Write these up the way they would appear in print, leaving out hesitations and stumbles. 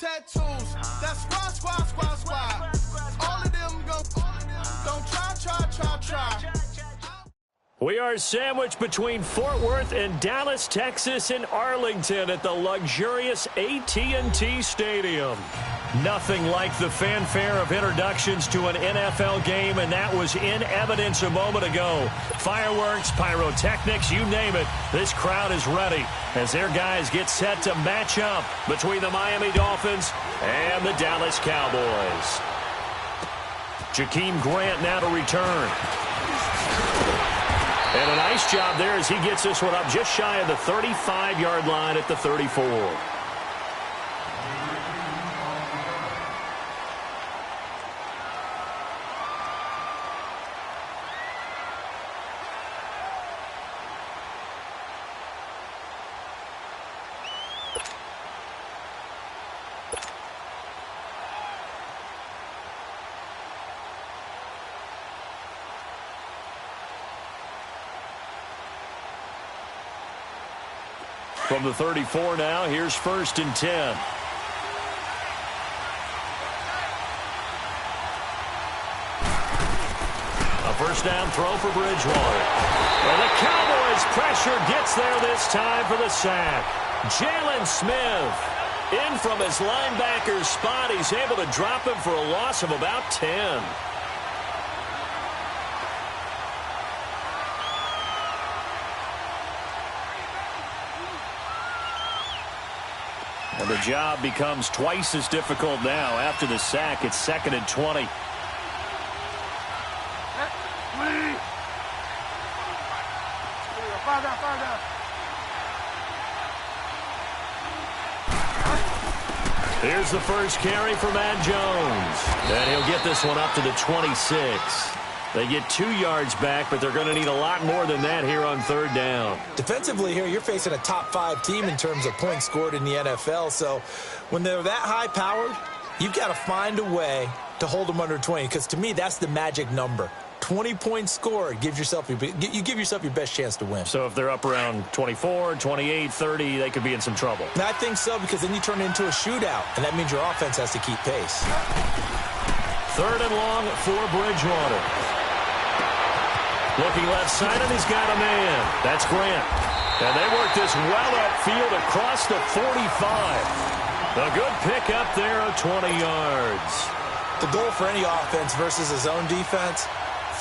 tattoos. That's squad. All of them go. Don't try. We are sandwiched between Fort Worth and Dallas, Texas, and Arlington at the luxurious AT&T Stadium. Nothing like the fanfare of introductions to an NFL game, and that was in evidence a moment ago. Fireworks, pyrotechnics, you name it. This crowd is ready as their guys get set to match up between the Miami Dolphins and the Dallas Cowboys. Jakeem Grant now to return. And a nice job there as he gets this one up just shy of the 35-yard line at the 34. From the 34 now, here's 1st and 10. A first down throw for Bridgewater. And the Cowboys' pressure gets there this time for the sack. Jalen Smith in from his linebacker's spot. He's able to drop him for a loss of about 10. And the job becomes twice as difficult now after the sack. It's 2nd and 20. Here's the first carry for Matt Jones. And he'll get this one up to the 26. They get 2 yards back, but they're going to need a lot more than that here on 3rd down. Defensively here, you're facing a top-5 team in terms of points scored in the NFL. So when they're that high-powered, you've got to find a way to hold them under 20. Because to me, that's the magic number. 20 points scored gives yourself you give yourself your best chance to win. So if they're up around 24, 28, 30, they could be in some trouble. And I think so, because then you turn it into a shootout, and that means your offense has to keep pace. 3rd and long for Bridgewater. Looking left side, and he's got a man. That's Grant. And they work this well upfield across the 45. A good pickup there of 20 yards. The goal for any offense versus a zone defense,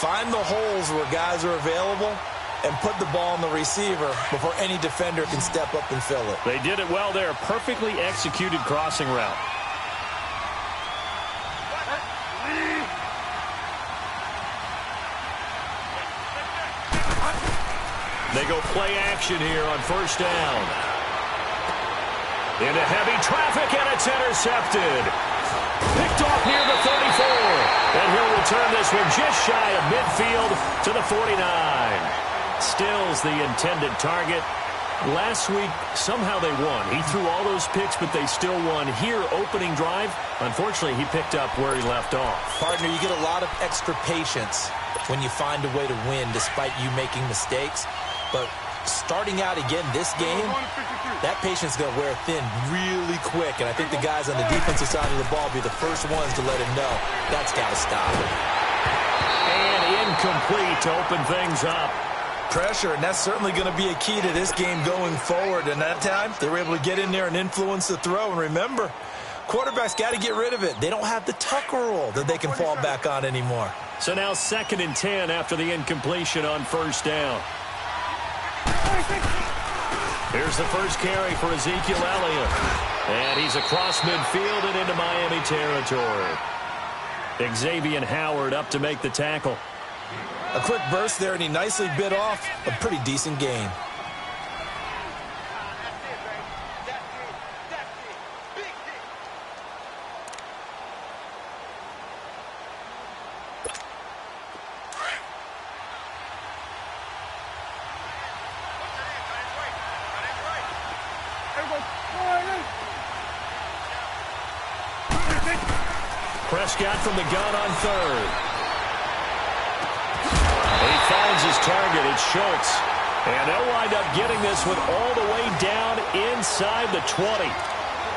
find the holes where guys are available and put the ball on the receiver before any defender can step up and fill it. They did it well there. Perfectly executed crossing route. They go play action here on 1st down. Into heavy traffic, and it's intercepted. Picked off near the 34. And he'll return this one just shy of midfield to the 49. Stills the intended target. Last week, somehow they won. He threw all those picks, but they still won. Here, opening drive, unfortunately, he picked up where he left off. Partner, you get a lot of extra patience when you find a way to win despite you making mistakes. But starting out again this game, that patience is going to wear thin really quick. And I think the guys on the defensive side of the ball will be the first ones to let him know that's got to stop. And incomplete to open things up. Pressure, and that's certainly going to be a key to this game going forward. And that time, they were able to get in there and influence the throw. And remember, quarterbacks got to get rid of it. They don't have the tuck rule that they can fall back on anymore. So now 2nd and 10 after the incompletion on 1st down. Here's the first carry for Ezekiel Elliott. And he's across midfield and into Miami territory. Xavier Howard up to make the tackle. A quick burst there, and he nicely bit off a pretty decent gain. Prescott from the gun on 3rd. He finds his target. It's Schultz. And they'll wind up getting this one all the way down inside the 20.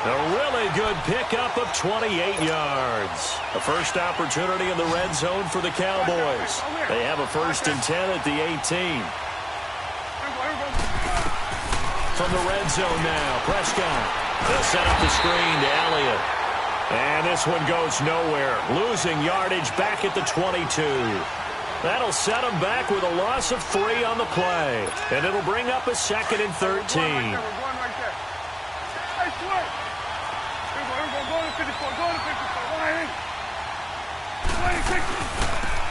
A really good pickup of 28 yards. A first opportunity in the red zone for the Cowboys. They have a 1st and 10 at the 18. From the red zone now, Prescott. They'll set up the screen to Elliott. And this one goes nowhere. Losing yardage back at the 22. That'll set them back with a loss of 3 on the play. And it'll bring up a 2nd and 13.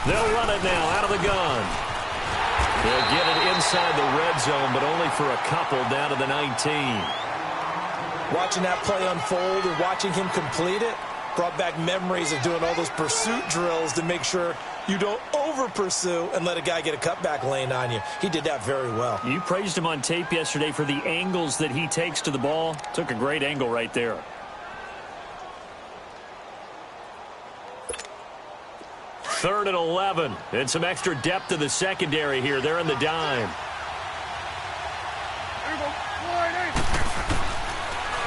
They'll run it now out of the gun. They'll get it inside the red zone, but only for a couple down to the 19. Watching that play unfold and watching him complete it brought back memories of doing all those pursuit drills to make sure you don't over-pursue and let a guy get a cutback lane on you. He did that very well. You praised him on tape yesterday for the angles that he takes to the ball. Took a great angle right there. Third and 11. And some extra depth to the secondary here. They're in the dime.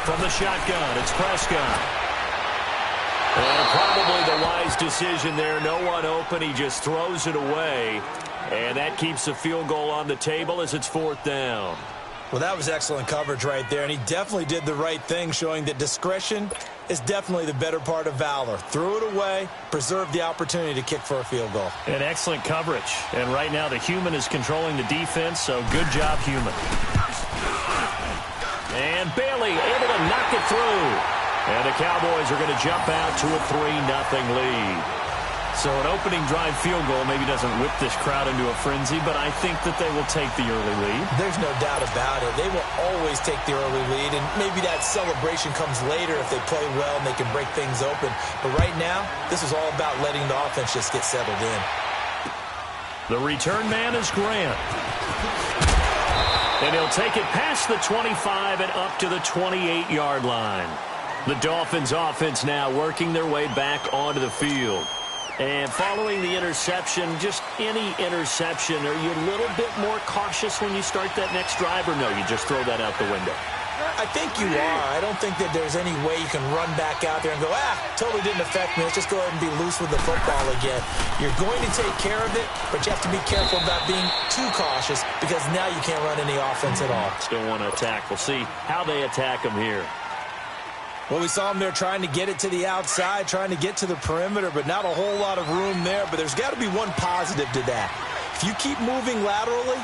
From the shotgun, it's Prescott. And probably the wise decision there. No one open. He just throws it away. And that keeps the field goal on the table as it's 4th down. Well, that was excellent coverage right there. And he definitely did the right thing, showing that discretion is definitely the better part of valor. Threw it away, preserved the opportunity to kick for a field goal. And excellent coverage. And right now the human is controlling the defense, so good job, human. And Bailey able to knock it through. And the Cowboys are going to jump out to a 3-0 lead. So an opening drive field goal maybe doesn't whip this crowd into a frenzy, but I think that they will take the early lead. There's no doubt about it. They will always take the early lead, and maybe that celebration comes later if they play well and they can break things open. But right now, this is all about letting the offense just get settled in. The return man is Grant. And he'll take it past the 25 and up to the 28-yard line. The Dolphins offense now working their way back onto the field. And following the interception, just any interception, are you a little bit more cautious when you start that next drive, or no, you just throw that out the window? I think you are. I don't think that there's any way you can run back out there and go, totally didn't affect me. Let's just go ahead and be loose with the football again. You're going to take care of it, but you have to be careful about being too cautious because now you can't run any offense at all. Still want to attack. We'll see how they attack them here. Well, we saw him there trying to get it to the outside, trying to get to the perimeter, but not a whole lot of room there. But there's got to be one positive to that. If you keep moving laterally,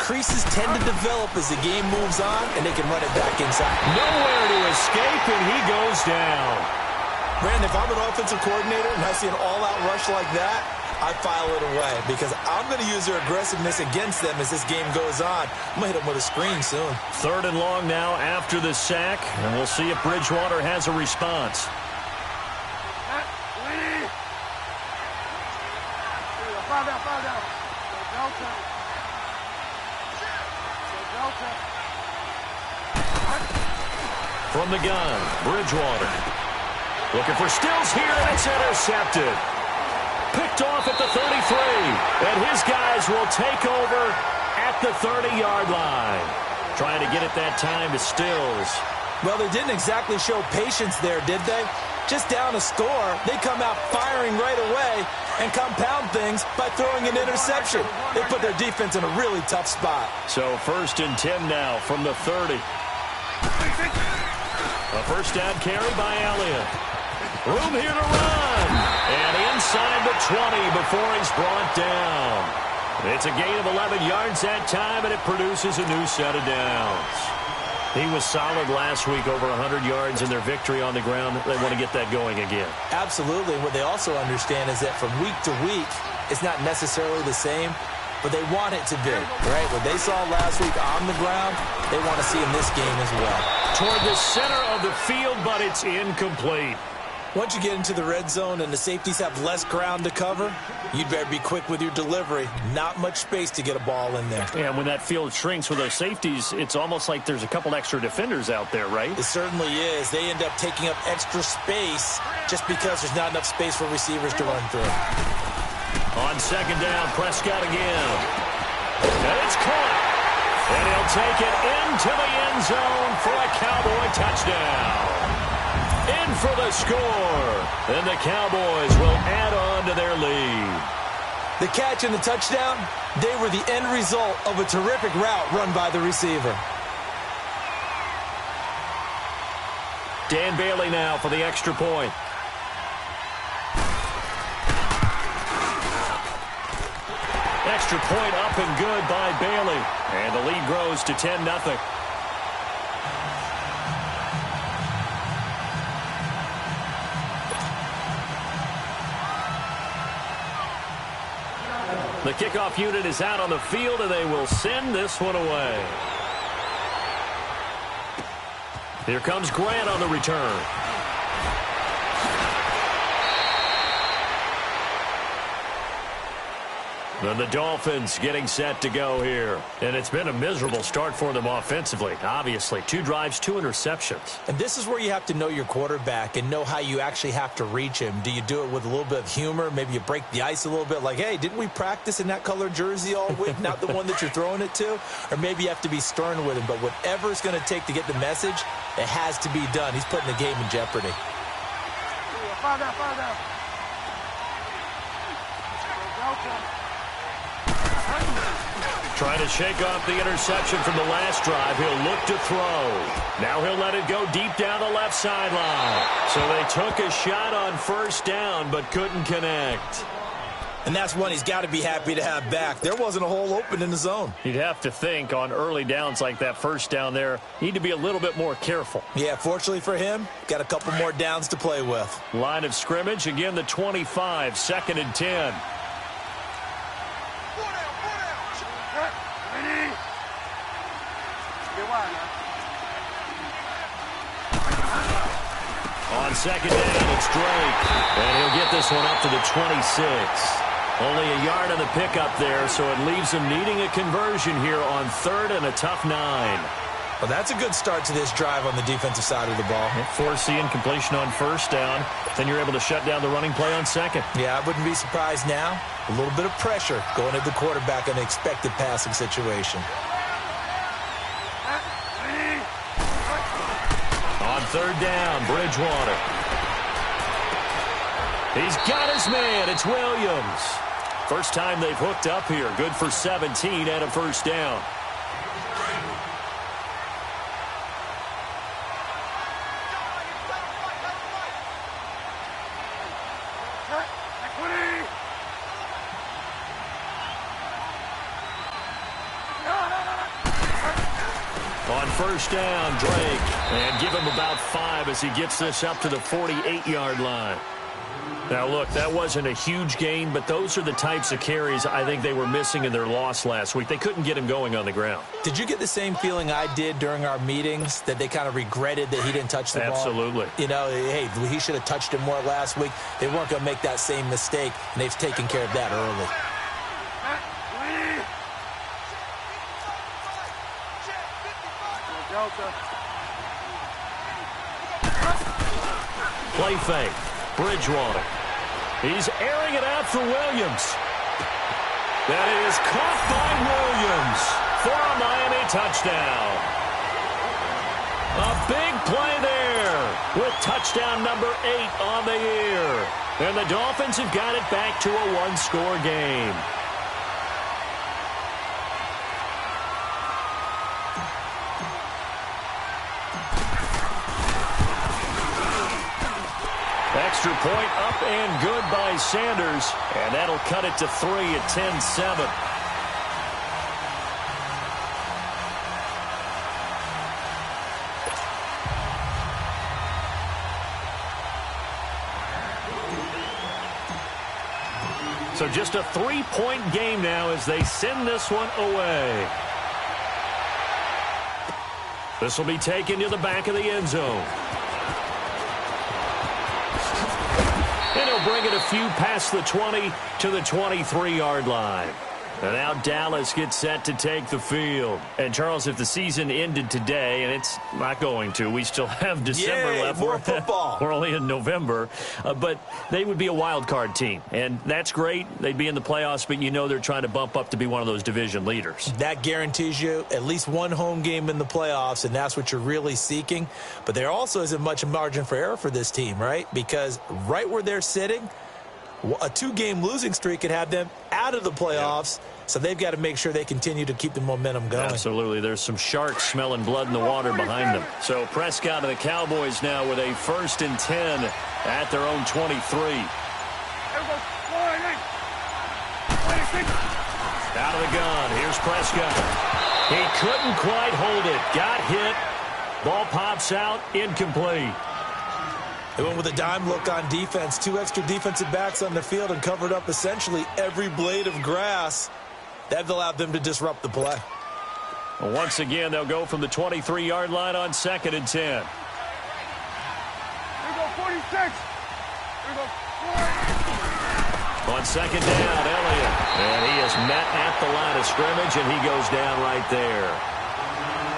creases tend to develop as the game moves on, and they can run it back inside. Nowhere to escape, and he goes down. Brandon, if I'm an offensive coordinator and I see an all-out rush like that, I file it away because I'm going to use their aggressiveness against them as this game goes on. I'm going to hit them with a screen soon. 3rd and long now after the sack, and we'll see if Bridgewater has a response. From the gun, Bridgewater. Looking for Stills here, and it's intercepted. Picked off at the 33, and his guys will take over at the 30-yard line. Trying to get it that time to Stills. Well, they didn't exactly show patience there, did they? Just down a score, they come out firing right away and compound things by throwing an interception. They put their defense in a really tough spot. So 1st and 10 now from the 30. A first down carry by Elliott. Room here to run. And inside the 20 before he's brought down. It's a gain of 11 yards that time, and it produces a new set of downs. He was solid last week, over 100 yards in their victory on the ground. They want to get that going again. Absolutely. What they also understand is that from week to week, it's not necessarily the same, but they want it to be, right? What they saw last week on the ground, they want to see in this game as well. Toward the center of the field, but it's incomplete. Once you get into the red zone and the safeties have less ground to cover, you'd better be quick with your delivery. Not much space to get a ball in there. And when that field shrinks with those safeties, it's almost like there's a couple extra defenders out there, right? It certainly is. They end up taking up extra space just because there's not enough space for receivers to run through. On 2nd down, Prescott again. And it's caught. And he'll take it into the end zone for a Cowboy touchdown. In for the score. And the Cowboys will add on to their lead. The catch and the touchdown, they were the end result of a terrific route run by the receiver. Dan Bailey now for the extra point. Extra point up and good by Bailey. And the lead grows to 10-0. The kickoff unit is out on the field, and they will send this one away. Here comes Grant on the return. And the Dolphins getting set to go here. And it's been a miserable start for them offensively. Obviously, 2 drives, 2 interceptions. And this is where you have to know your quarterback and know how you actually have to reach him. Do you do it with a little bit of humor? Maybe you break the ice a little bit like, hey, didn't we practice in that color jersey all week? Not the one that you're throwing it to? Or maybe you have to be stern with him. But whatever it's going to take to get the message, it has to be done. He's putting the game in jeopardy. Foul down. Trying to shake off the interception from the last drive. He'll look to throw. Now he'll let it go deep down the left sideline. So they took a shot on first down but couldn't connect. And that's one he's got to be happy to have back. There wasn't a hole open in the zone. You'd have to think on early downs like that first down there, need to be a little bit more careful. Yeah, fortunately for him, got a couple more downs to play with. Line of scrimmage, again the 25, 2nd and 10. On second down, it's Drake. And he'll get this one up to the 26. Only a yard on the pickup there, so it leaves him needing a conversion here on 3rd and a tough 9. Well, that's a good start to this drive on the defensive side of the ball. Force the incompletion on first down. Then you're able to shut down the running play on second. Yeah, I wouldn't be surprised now. A little bit of pressure going at the quarterback in an expected passing situation. On 3rd down, Bridgewater. He's got his man. It's Williams. First time they've hooked up here. Good for 17 and a first down. On first down, Drake. And give him about 5 as he gets this up to the 48-yard line. Now, look, that wasn't a huge gain, but those are the types of carries I think they were missing in their loss last week. They couldn't get him going on the ground. Did you get the same feeling I did during our meetings, that they kind of regretted that he didn't touch the ball? Absolutely. You know, hey, he should have touched it more last week. They weren't going to make that same mistake, and they've taken care of that early. Play fake. Bridgewater. He's airing it out for Williams. That is caught by Williams for a Miami touchdown. A big play there with touchdown number 8 on the year. And the Dolphins have got it back to a 1-score game. Extra point up and good by Sanders. And that'll cut it to 3 at 10-7. So just a 3-point game now as they send this one away. This will be taken to the back of the end zone. And he'll bring it a few past the 20 to the 23-yard line. And now Dallas gets set to take the field. And, Charles, if the season ended today, and it's not going to, we still have December left. More football. We're only in November. But they would be a wild card team. And that's great. They'd be in the playoffs, but you know they're trying to bump up to be one of those division leaders. That guarantees you at least one home game in the playoffs, and that's what you're really seeking. But there also isn't much margin for error for this team, right? Because right where they're sitting, a 2-game losing streak could have them out of the playoffs. Yeah. So they've got to make sure they continue to keep the momentum going. Absolutely. There's some sharks smelling blood in the water behind them. So Prescott and the Cowboys now with a 1st and 10 at their own 23. Out of the gun. Here's Prescott. He couldn't quite hold it. Got hit. Ball pops out. Incomplete. They went with a dime look on defense. 2 extra defensive backs on the field and covered up essentially every blade of grass. That allowed them to disrupt the play. Well, once again, they'll go from the 23-yard line on 2nd and 10. Here we go, 46. Here we go, 40. On 2nd down, Elliott. And he is met at the line of scrimmage, and he goes down right there.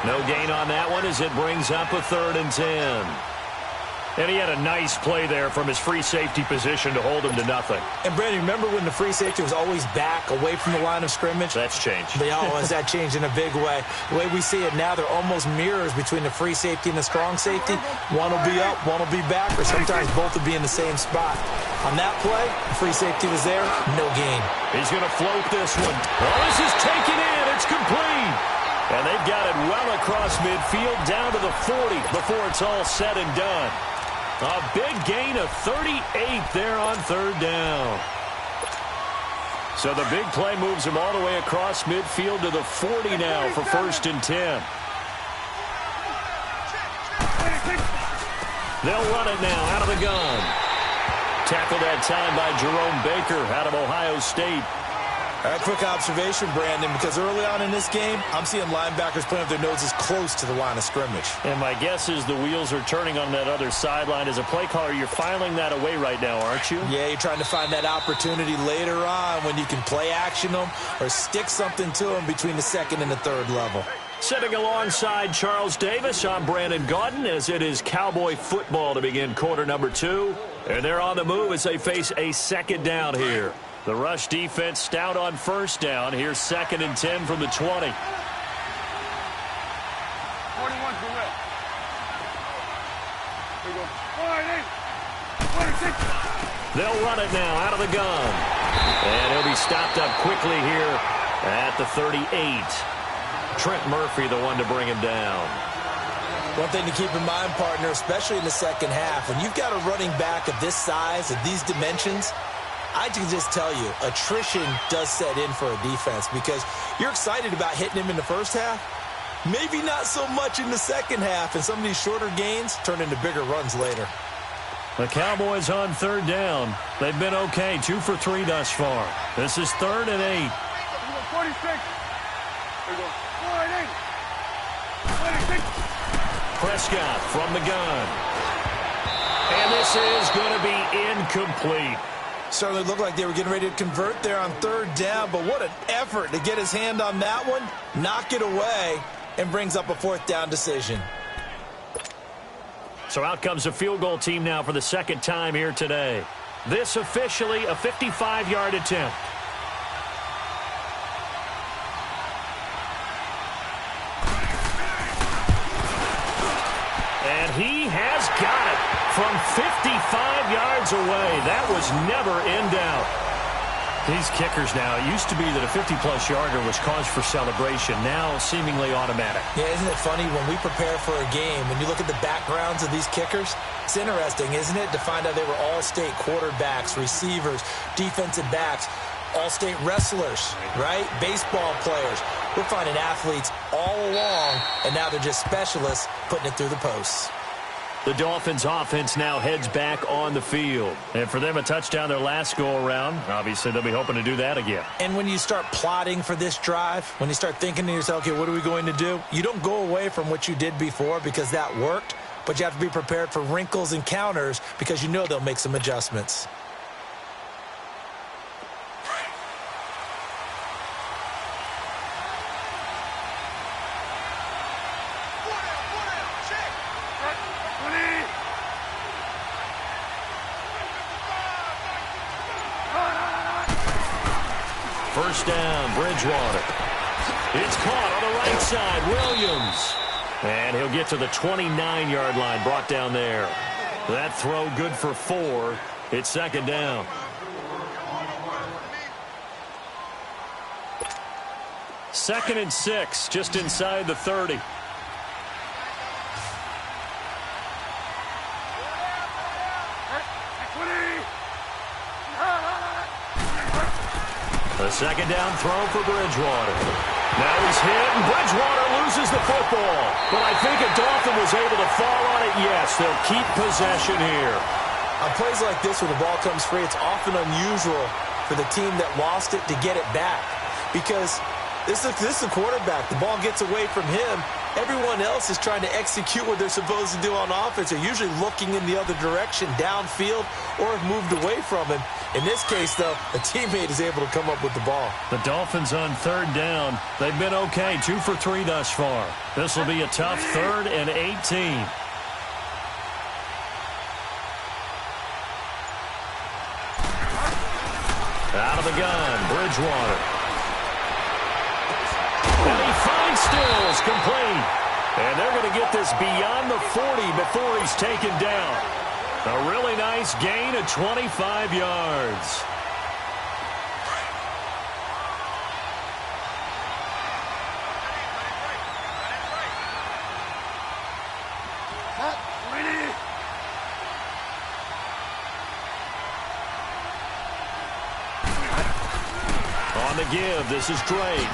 No gain on that one as it brings up a 3rd and 10. And he had a nice play there from his free safety position to hold him to nothing. And, Brandon, remember when the free safety was always back away from the line of scrimmage? That's changed. That changed in a big way. The way we see it now, they're almost mirrors between the free safety and the strong safety. One will be up, one will be back, or sometimes both will be in the same spot. On that play, the free safety was there, no gain. He's going to float this one. Oh, this is taken in. It's complete. And they've got it well across midfield down to the 40 before it's all said and done. A big gain of 38 there on 3rd down. So the big play moves him all the way across midfield to the 40 now for 1st and 10. They'll run it now out of the gun. Tackled that time by Jerome Baker out of Ohio State. All right, quick observation, Brandon, because early on in this game, I'm seeing linebackers playing with their noses close to the line of scrimmage. And my guess is the wheels are turning on that other sideline. As a play caller, you're filing that away right now, aren't you? Yeah, you're trying to find that opportunity later on when you can play action them or stick something to them between the 2nd and the 3rd level. Sitting alongside Charles Davis, I'm Brandon Gaudin as it is Cowboy football to begin quarter number 2. And they're on the move as they face a 2nd down here. The rush defense stout on 1st down. Here's 2nd and 10 from the 20. 41 to left. Here we go. 46. They'll run it now out of the gun. And he'll be stopped up quickly here at the 38. Trent Murphy, the one to bring him down. One thing to keep in mind, partner, especially in the 2nd half, when you've got a running back of this size, of these dimensions, I can just tell you, attrition does set in for a defense because you're excited about hitting him in the 1st half. Maybe not so much in the 2nd half, and some of these shorter gains turn into bigger runs later. The Cowboys on 3rd down. They've been okay, 2 for 3 thus far. This is 3rd and 8. Here we go, 46. Here we go, 46. Prescott from the gun. And this is going to be incomplete. Certainly looked like they were getting ready to convert there on 3rd down, but what an effort to get his hand on that one, knock it away, and brings up a 4th down decision. So out comes a field goal team now for the 2nd time here today. This officially a 55-yard attempt. And he has got it. From 55 yards away, that was never in doubt. These kickers now, it used to be that a 50-plus yarder was cause for celebration, now seemingly automatic. Yeah, isn't it funny when we prepare for a game, when you look at the backgrounds of these kickers, it's interesting, isn't it, to find out they were all-state quarterbacks, receivers, defensive backs, all-state wrestlers, right? Baseball players. We're finding athletes all along, and now they're just specialists putting it through the posts. The Dolphins offense now heads back on the field. And for them, a touchdown their last go-around. Obviously, they'll be hoping to do that again. And when you start plotting for this drive, when you start thinking to yourself, okay, what are we going to do? You don't go away from what you did before because that worked, but you have to be prepared for wrinkles and counters because you know they'll make some adjustments. First down, Bridgewater. It's caught on the right side, Williams. And he'll get to the 29-yard line, brought down there. That throw good for 4. It's second down. Second and 6, just inside the 30. A second down throw for Bridgewater. Now he's hit, and Bridgewater loses the football. But I think if Dolphin was able to fall on it, yes, they'll keep possession here. On plays like this, when the ball comes free, it's often unusual for the team that lost it to get it back. Because this is the quarterback. The ball gets away from him. Everyone else is trying to execute what they're supposed to do on offense. They're usually looking in the other direction, downfield, or have moved away from him. In this case, though, a teammate is able to come up with the ball. The Dolphins on third down. They've been okay, 2 for 3 thus far. This will be a tough 3rd and 18. Out of the gun, Bridgewater. And he finds Stills, complete. And they're going to get this beyond the 40 before he's taken down. A really nice gain of 25 yards. On the give, this is Drake.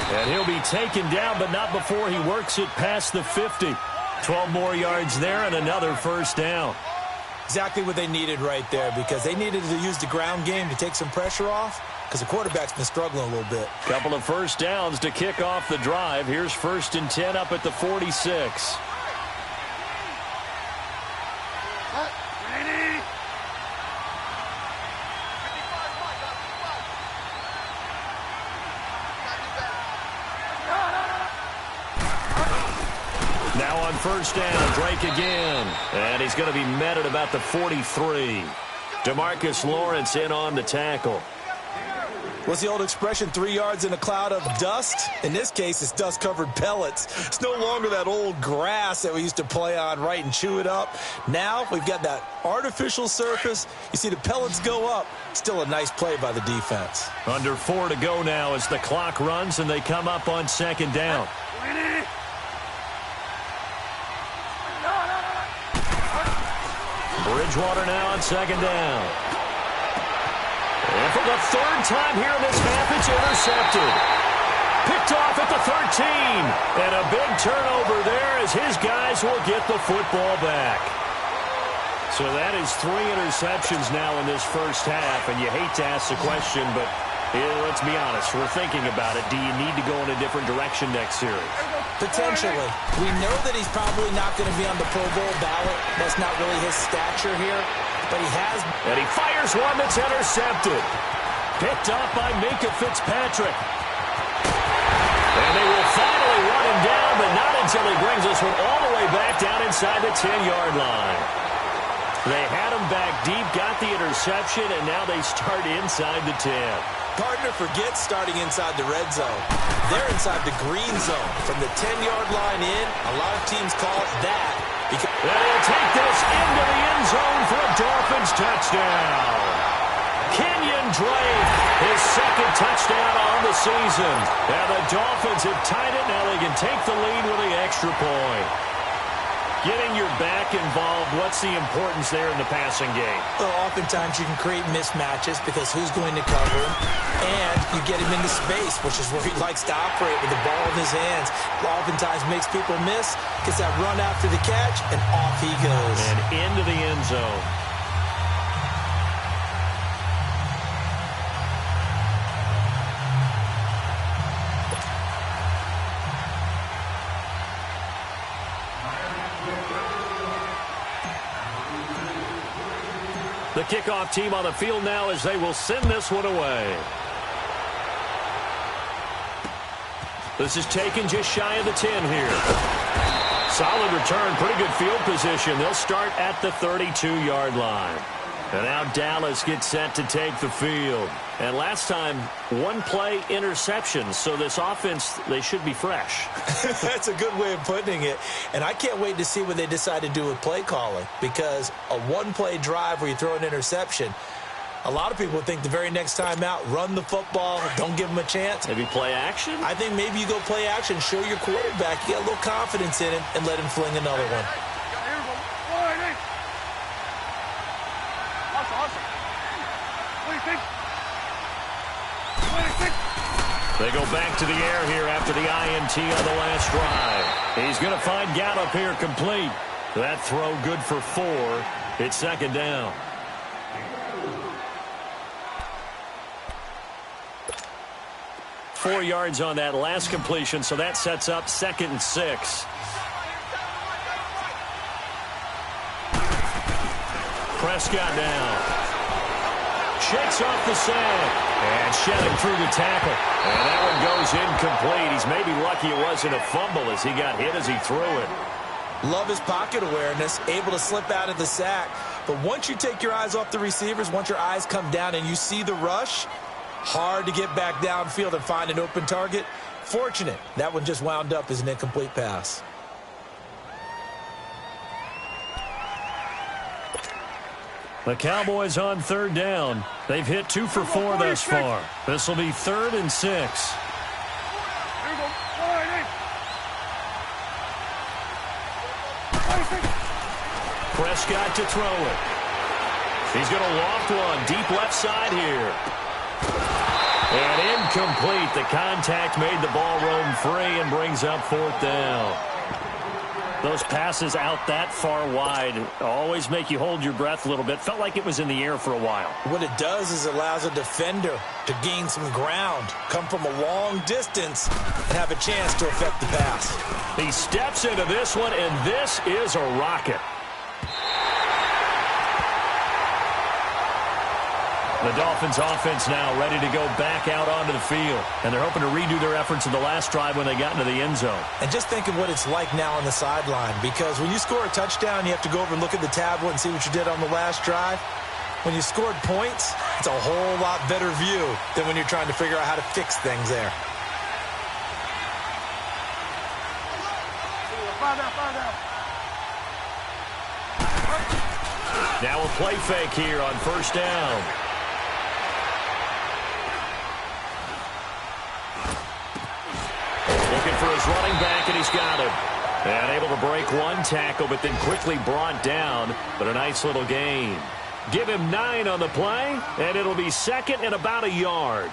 And he'll be taken down, but not before he works it past the 50. 12 more yards there and another first down. Exactly what they needed right there, because they needed to use the ground game to take some pressure off, because the quarterback's been struggling a little bit. Couple of first downs to kick off the drive. Here's 1st and 10 up at the 46. Now on first down, Drake again. And he's going to be met at about the 43. DeMarcus Lawrence in on the tackle. What's the old expression, 3 yards in a cloud of dust? In this case, it's dust-covered pellets. It's no longer that old grass that we used to play on, right, and chew it up. Now we've got that artificial surface. You see the pellets go up. Still a nice play by the defense. Under 4 to go now as the clock runs and they come up on second down. Bridgewater now on second down. And for the 3rd time here in this half, it's intercepted. Picked off at the 13. And a big turnover there as his guys will get the football back. So that is 3 interceptions now in this first half. And you hate to ask the question, but let's be honest. We're thinking about it. Do you need to go in a different direction next series? Potentially. We know that he's probably not going to be on the Pro Bowl ballot. That's not really his stature here. But he has. And he fires one that's intercepted. Picked up by Minkah Fitzpatrick. And they will finally run him down, but not until he brings this one all the way back down inside the 10-yard line. They had him back deep, got the interception, and now they start inside the 10. Partner forgets starting inside the red zone. They're inside the green zone. From the 10-yard line in, a lot of teams call it that. And he'll take this into the end zone for a Dolphins touchdown. Kenyon Drake, his 2nd touchdown on the season. And the Dolphins have tied it. Now they can take the lead with the extra point. Getting your back involved, what's the importance there in the passing game? Well, oftentimes you can create mismatches because who's going to cover him? And you get him into space, which is where he likes to operate with the ball in his hands. Oftentimes makes people miss, gets that run after the catch, and off he goes. And into the end zone. The kickoff team on the field now as they will send this one away. This is taken just shy of the 10 here. Solid return, pretty good field position. They'll start at the 32-yard line. And now Dallas gets set to take the field. And last time, one play interception. So this offense, they should be fresh. That's a good way of putting it. And I can't wait to see what they decide to do with play calling. Because a one-play drive where you throw an interception, a lot of people think the very next time out, run the football, don't give them a chance. Maybe play action? I think maybe you go play action, show your quarterback, you got a little confidence in him, and let him fling another one. They go back to the air here after the INT on the last drive. He's going to find Gallup here complete. That throw good for 4. It's second down. Four yards on that last completion, so that sets up 2nd and 6. Prescott down. Shakes off the sand. And shedding through the tackle. And that one goes incomplete. He's maybe lucky it wasn't a fumble as he got hit as he threw it. Love his pocket awareness, able to slip out of the sack. But once you take your eyes off the receivers, once your eyes come down and you see the rush, hard to get back downfield and find an open target. Fortunate, that one just wound up as an incomplete pass. The Cowboys on 3rd down. They've hit 2 for 4 thus far. This will be 3rd and 6. Prescott to throw it. He's going to loft one deep left side here. And incomplete. The contact made the ball roam free and brings up 4th down. Those passes out that far wide always make you hold your breath a little bit. Felt like it was in the air for a while. What it does is it allows a defender to gain some ground, come from a long distance, and have a chance to affect the pass. He steps into this one, and this is a rocket. The Dolphins offense now ready to go back out onto the field. And they're hoping to redo their efforts in the last drive when they got into the end zone. And just think of what it's like now on the sideline. Because when you score a touchdown, you have to go over and look at the tablet and see what you did on the last drive. When you scored points, it's a whole lot better view than when you're trying to figure out how to fix things there. Now a play fake here on 1st down. Looking for his running back, and he's got him. And able to break one tackle, but then quickly brought down. But a nice little gain. Give him 9 on the play, and it'll be 2nd and about a yard.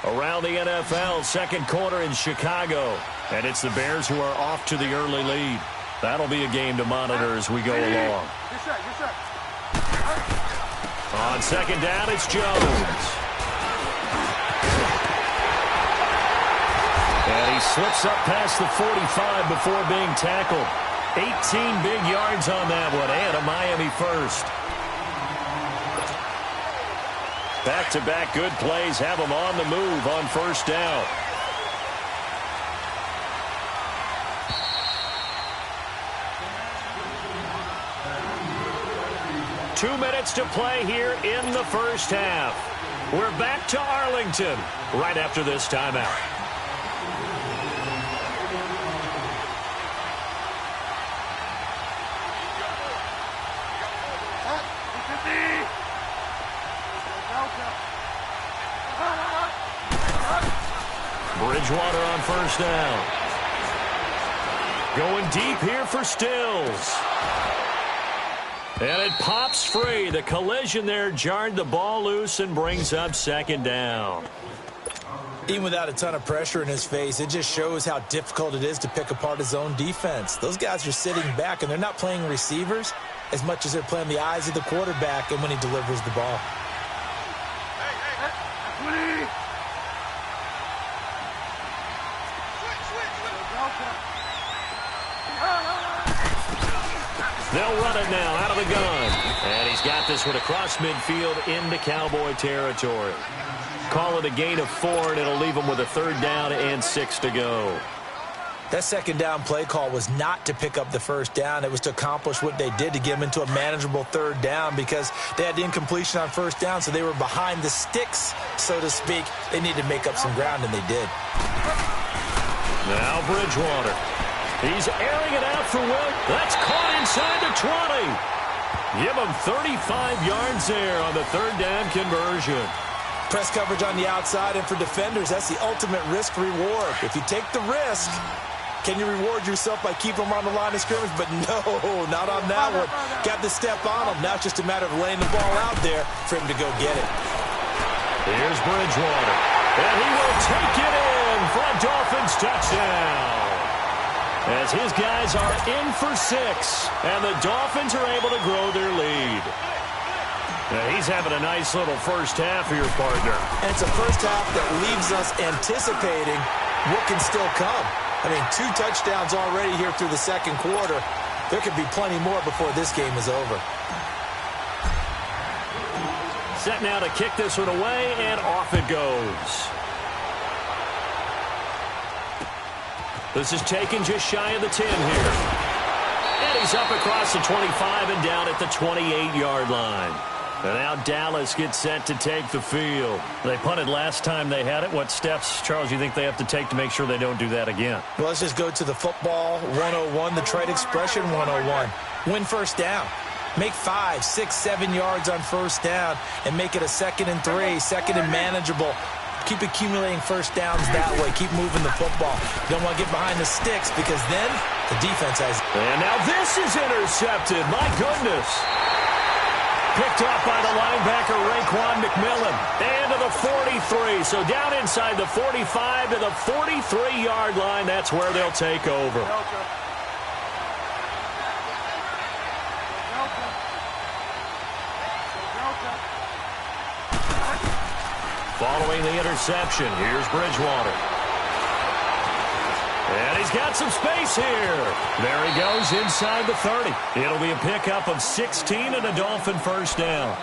Around the NFL, 2nd quarter in Chicago. And it's the Bears who are off to the early lead. That'll be a game to monitor as we go along. On 2nd down, it's Jones. And he slips up past the 45 before being tackled. 18 big yards on that one, and a Miami first. Back-to-back good plays have him on the move on 1st down. Two minutes to play here in the first half. We're back to Arlington right after this timeout. Bridgewater on 1st down. Going deep here for Stills. And it pops free. The collision there jarred the ball loose and brings up 2nd down. Even without a ton of pressure in his face, it just shows how difficult it is to pick apart his own defense. Those guys are sitting back, and they're not playing receivers as much as they're playing the eyes of the quarterback and when he delivers the ball. They'll run it now out of the gun. And he's got this one across midfield into Cowboy territory. Call it a gain of 4, and it'll leave him with a 3rd down and 6 to go. That second down play call was not to pick up the first down. It was to accomplish what they did, to get them into a manageable third down, because they had the incompletion on first down, so they were behind the sticks, so to speak. They needed to make up some ground, and they did. Now Bridgewater. He's airing it out for Will. That's caught inside the 20. Give him 35 yards there on the third down conversion. Press coverage on the outside, and for defenders, that's the ultimate risk-reward. If you take the risk, can you reward yourself by keeping them on the line of scrimmage? But no, not on that one. Got to step on them. Now it's just a matter of laying the ball out there for him to go get it. Here's Bridgewater, and he will take it in for a Dolphins touchdown. As his guys are in for 6, and the Dolphins are able to grow their lead. Now he's having a nice little first half here, partner. And it's a first half that leaves us anticipating what can still come. I mean, 2 touchdowns already here through the second quarter. There could be plenty more before this game is over. Set now to kick this one away, and off it goes. This is taken just shy of the 10 here. And he's up across the 25 and down at the 28-yard line. And now Dallas gets set to take the field. They punted last time they had it. What steps, Charles, you think they have to take to make sure they don't do that again? Well, let's just go to the football 101, the trade expression 101. Win first down. Make 5, 6, 7 yards on first down and make it a 2nd and 3, 2nd and manageable. Keep accumulating first downs that way. Keep moving the football. You don't want to get behind the sticks, because then the defense has... And now this is intercepted. My goodness. Picked off by the linebacker, Raekwon McMillan. And to the 43. So down inside the 45 to the 43-yard line. That's where they'll take over. Following the interception, here's Bridgewater. And he's got some space here. There he goes inside the 30. It'll be a pickup of 16 and a Dolphin first down.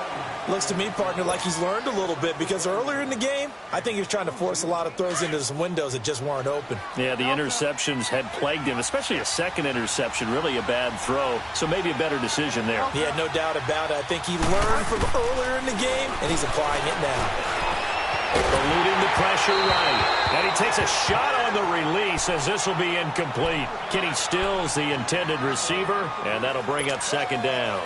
Looks to me, partner, like he's learned a little bit, because earlier in the game, I think he was trying to force a lot of throws into some windows that just weren't open. Yeah, the interceptions had plagued him, especially a second interception, really a bad throw. So maybe a better decision there. Yeah, no doubt about it. I think he learned from earlier in the game, and he's applying it now. Eluding the pressure right. And he takes a shot on the release as this will be incomplete. Kenny Stills, the intended receiver, and that'll bring up second down.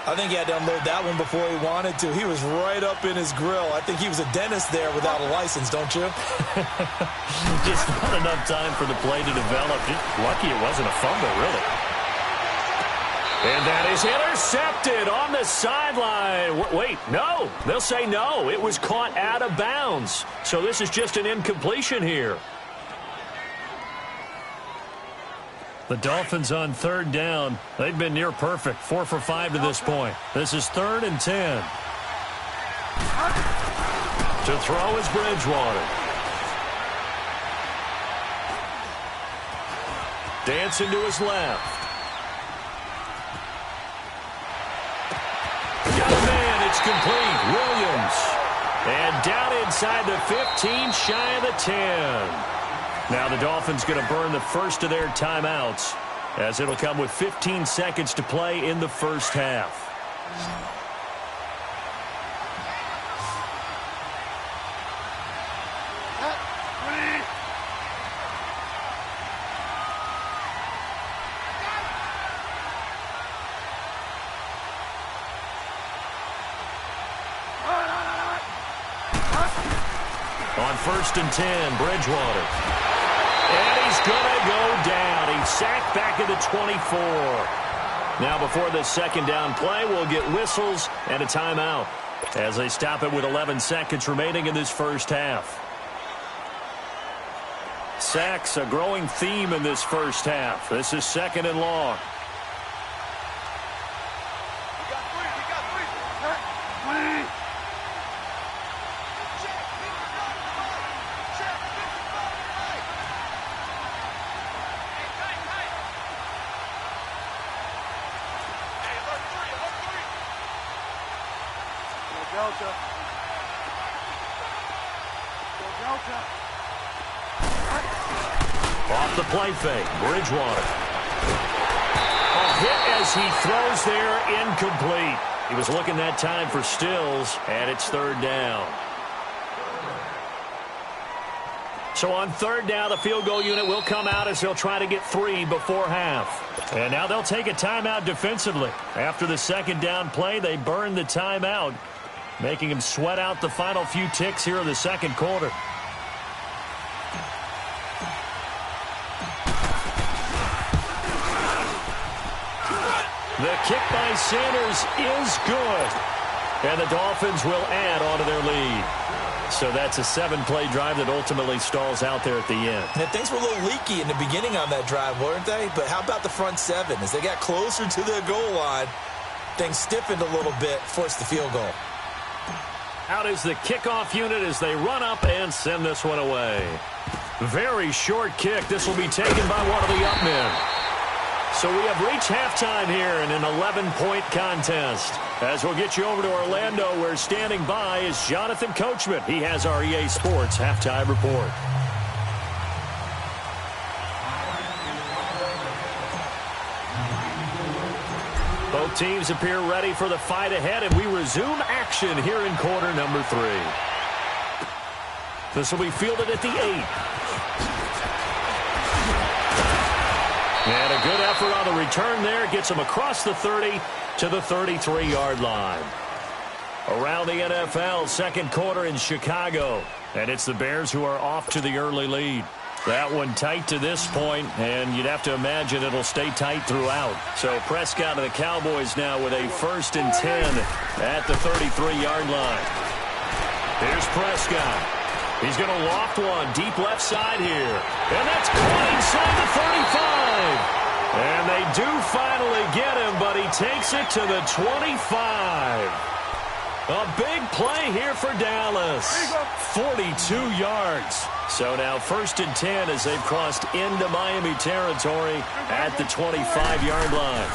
I think he had to unload that one before he wanted to. He was right up in his grill. I think he was a dentist there without a license, don't you? Just not enough time for the play to develop. Just lucky it wasn't a fumble, really. And that is intercepted on the sideline. Wait, no. They'll say no. It was caught out of bounds. So this is just an incompletion here. The Dolphins on third down. They've been near perfect. 4 for 5 to this point. This is 3rd and 10. To throw is Bridgewater. Dancing to his left. Got a man, it's complete. Williams. And down inside the 15, shy of the 10. Now the Dolphins going to burn the first of their timeouts, as it'll come with 15 seconds to play in the first half. On 1st and 10, Bridgewater. And he's going to go down. He's sacked back at the 24. Now before the second down play, we'll get whistles and a timeout as they stop it with 11 seconds remaining in this first half. Sacks, a growing theme in this first half. This is 2nd and long. Off the play fake, Bridgewater. A hit as he throws there, incomplete. He was looking that time for Stills, and it's third down. So on third down, the field goal unit will come out as they'll try to get 3 before half. And now they'll take a timeout defensively. After the second down play, they burn the timeout, making them sweat out the final few ticks here in the second quarter. The kick by Sanders is good. And the Dolphins will add on to their lead. So that's a 7-play drive that ultimately stalls out there at the end. And things were a little leaky in the beginning on that drive, weren't they? But how about the front 7? As they got closer to the goal line, things stiffened a little bit, forced the field goal. Out is the kickoff unit as they run up and send this one away. Very short kick. This will be taken by one of the up men. So we have reached halftime here in an 11-point contest. As we'll get you over to Orlando, where standing by is Jonathan Coachman. He has our EA Sports halftime report. Both teams appear ready for the fight ahead, and we resume action here in quarter number 3. This will be fielded at the 8. And a good effort on the return there. Gets him across the 30 to the 33-yard line. Around the NFL, second quarter in Chicago. And it's the Bears who are off to the early lead. That one tight to this point, and you'd have to imagine it'll stay tight throughout. So Prescott and the Cowboys now with a 1st and 10 at the 33-yard line. Here's Prescott. He's going to loft one deep left side here. And that's caught inside the 35. And they do finally get him, but he takes it to the 25. A big play here for Dallas. 42 yards. So now 1st and 10 as they've crossed into Miami territory at the 25-yard line.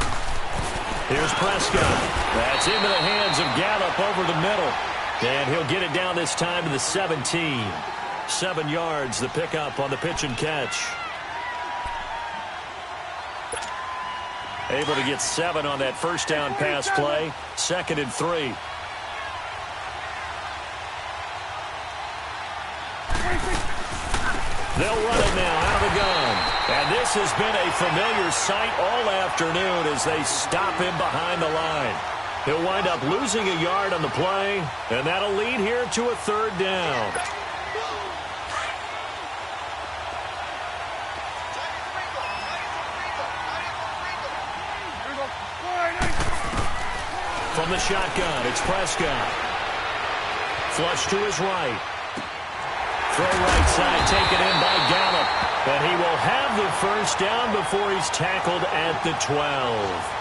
Here's Prescott. That's into the hands of Gallup over the middle. And he'll get it down this time to the 17. 7 yards, the pickup on the pitch and catch. Able to get 7 on that first down pass play. 2nd and 3. They'll run it now out of the gun. And this has been a familiar sight all afternoon as they stop him behind the line. He'll wind up losing a yard on the play, and that'll lead here to a 3rd down. From the shotgun, it's Prescott. Flush to his right. Throw right side, taken in by Gallup. But he will have the 1st down before he's tackled at the 12.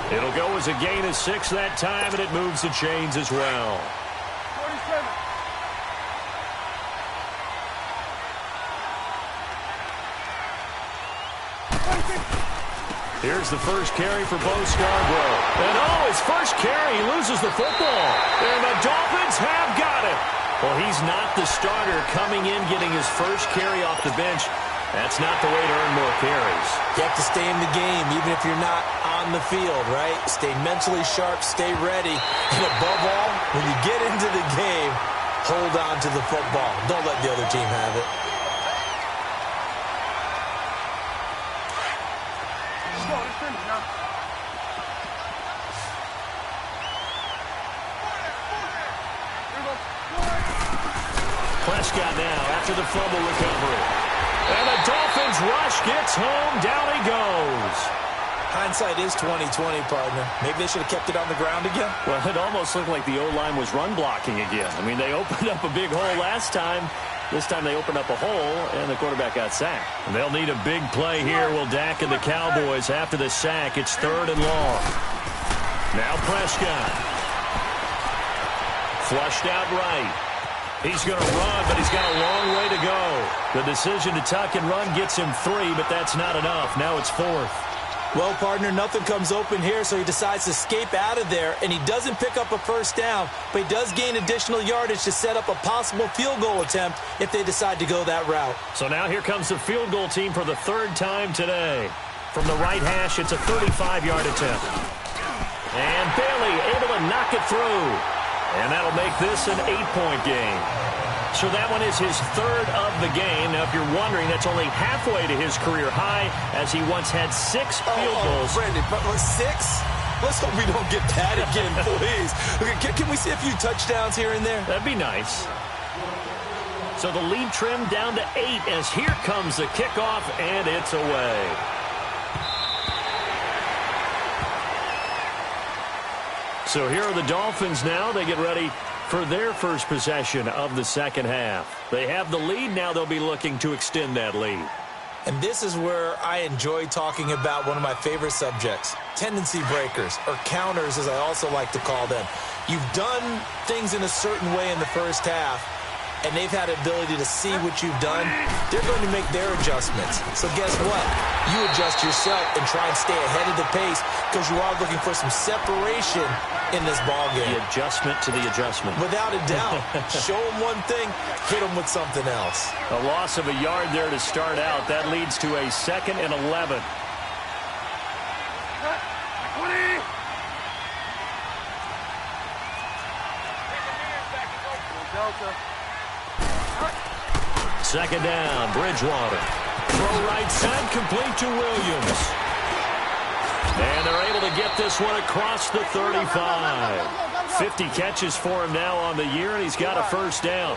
It'll go as a gain of 6 that time, and it moves the chains as well. 47. Here's the first carry for Bo Scarborough. And his first carry, he loses the football. And the Dolphins have got it. Well, he's not the starter coming in, getting his first carry off the bench. That's not the way to earn more carries. You have to stay in the game, even if you're not on the field, right? Stay mentally sharp, stay ready. And above all, when you get into the game, hold on to the football. Don't let the other team have it. Prescott now after the fumble recovery. And the Dolphins rush gets home. Down he goes. Hindsight is 20/20, partner. Maybe they should have kept it on the ground again. Well, it almost looked like the O-line was run blocking again. I mean, they opened up a big hole last time. This time they opened up a hole, and the quarterback got sacked. And they'll need a big play here, will Dak and the Cowboys. After the sack, it's 3rd and long. Now Prescott. Flushed out right. He's going to run, but he's got a long way to go. The decision to tuck and run gets him 3, but that's not enough. Now it's 4th. Well, partner, nothing comes open here, so he decides to escape out of there, and he doesn't pick up a first down, but he does gain additional yardage to set up a possible field goal attempt if they decide to go that route. So now here comes the field goal team for the third time today. From the right hash, it's a 35-yard attempt. And Bailey able to knock it through. And that'll make this an 8-point game. So that one is his third of the game. Now, if you're wondering, that's only halfway to his career high, as he once had 6 field goals. Brandon, but 6? Let's hope we don't get that again, please. Okay, can we see a few touchdowns here and there? That'd be nice. So the lead trimmed down to 8 as here comes the kickoff, and it's away. So here are the Dolphins now. They get ready for their first possession of the second half. They have the lead. Now they'll be looking to extend that lead. And this is where I enjoy talking about one of my favorite subjects, tendency breakers, or counters as I also like to call them. You've done things in a certain way in the first half, and they've had the ability to see what you've done. They're going to make their adjustments. So guess what? You adjust yourself and try and stay ahead of the pace because you are looking for some separation in this ball game. The adjustment to the adjustment. Without a doubt. Show them one thing, hit them with something else. A loss of a yard there to start out. That leads to a 2nd and 11. Second down, Bridgewater. Throw right side, complete to Williams. And they're able to get this one across the 35. 50 catches for him now on the year, and he's got a first down.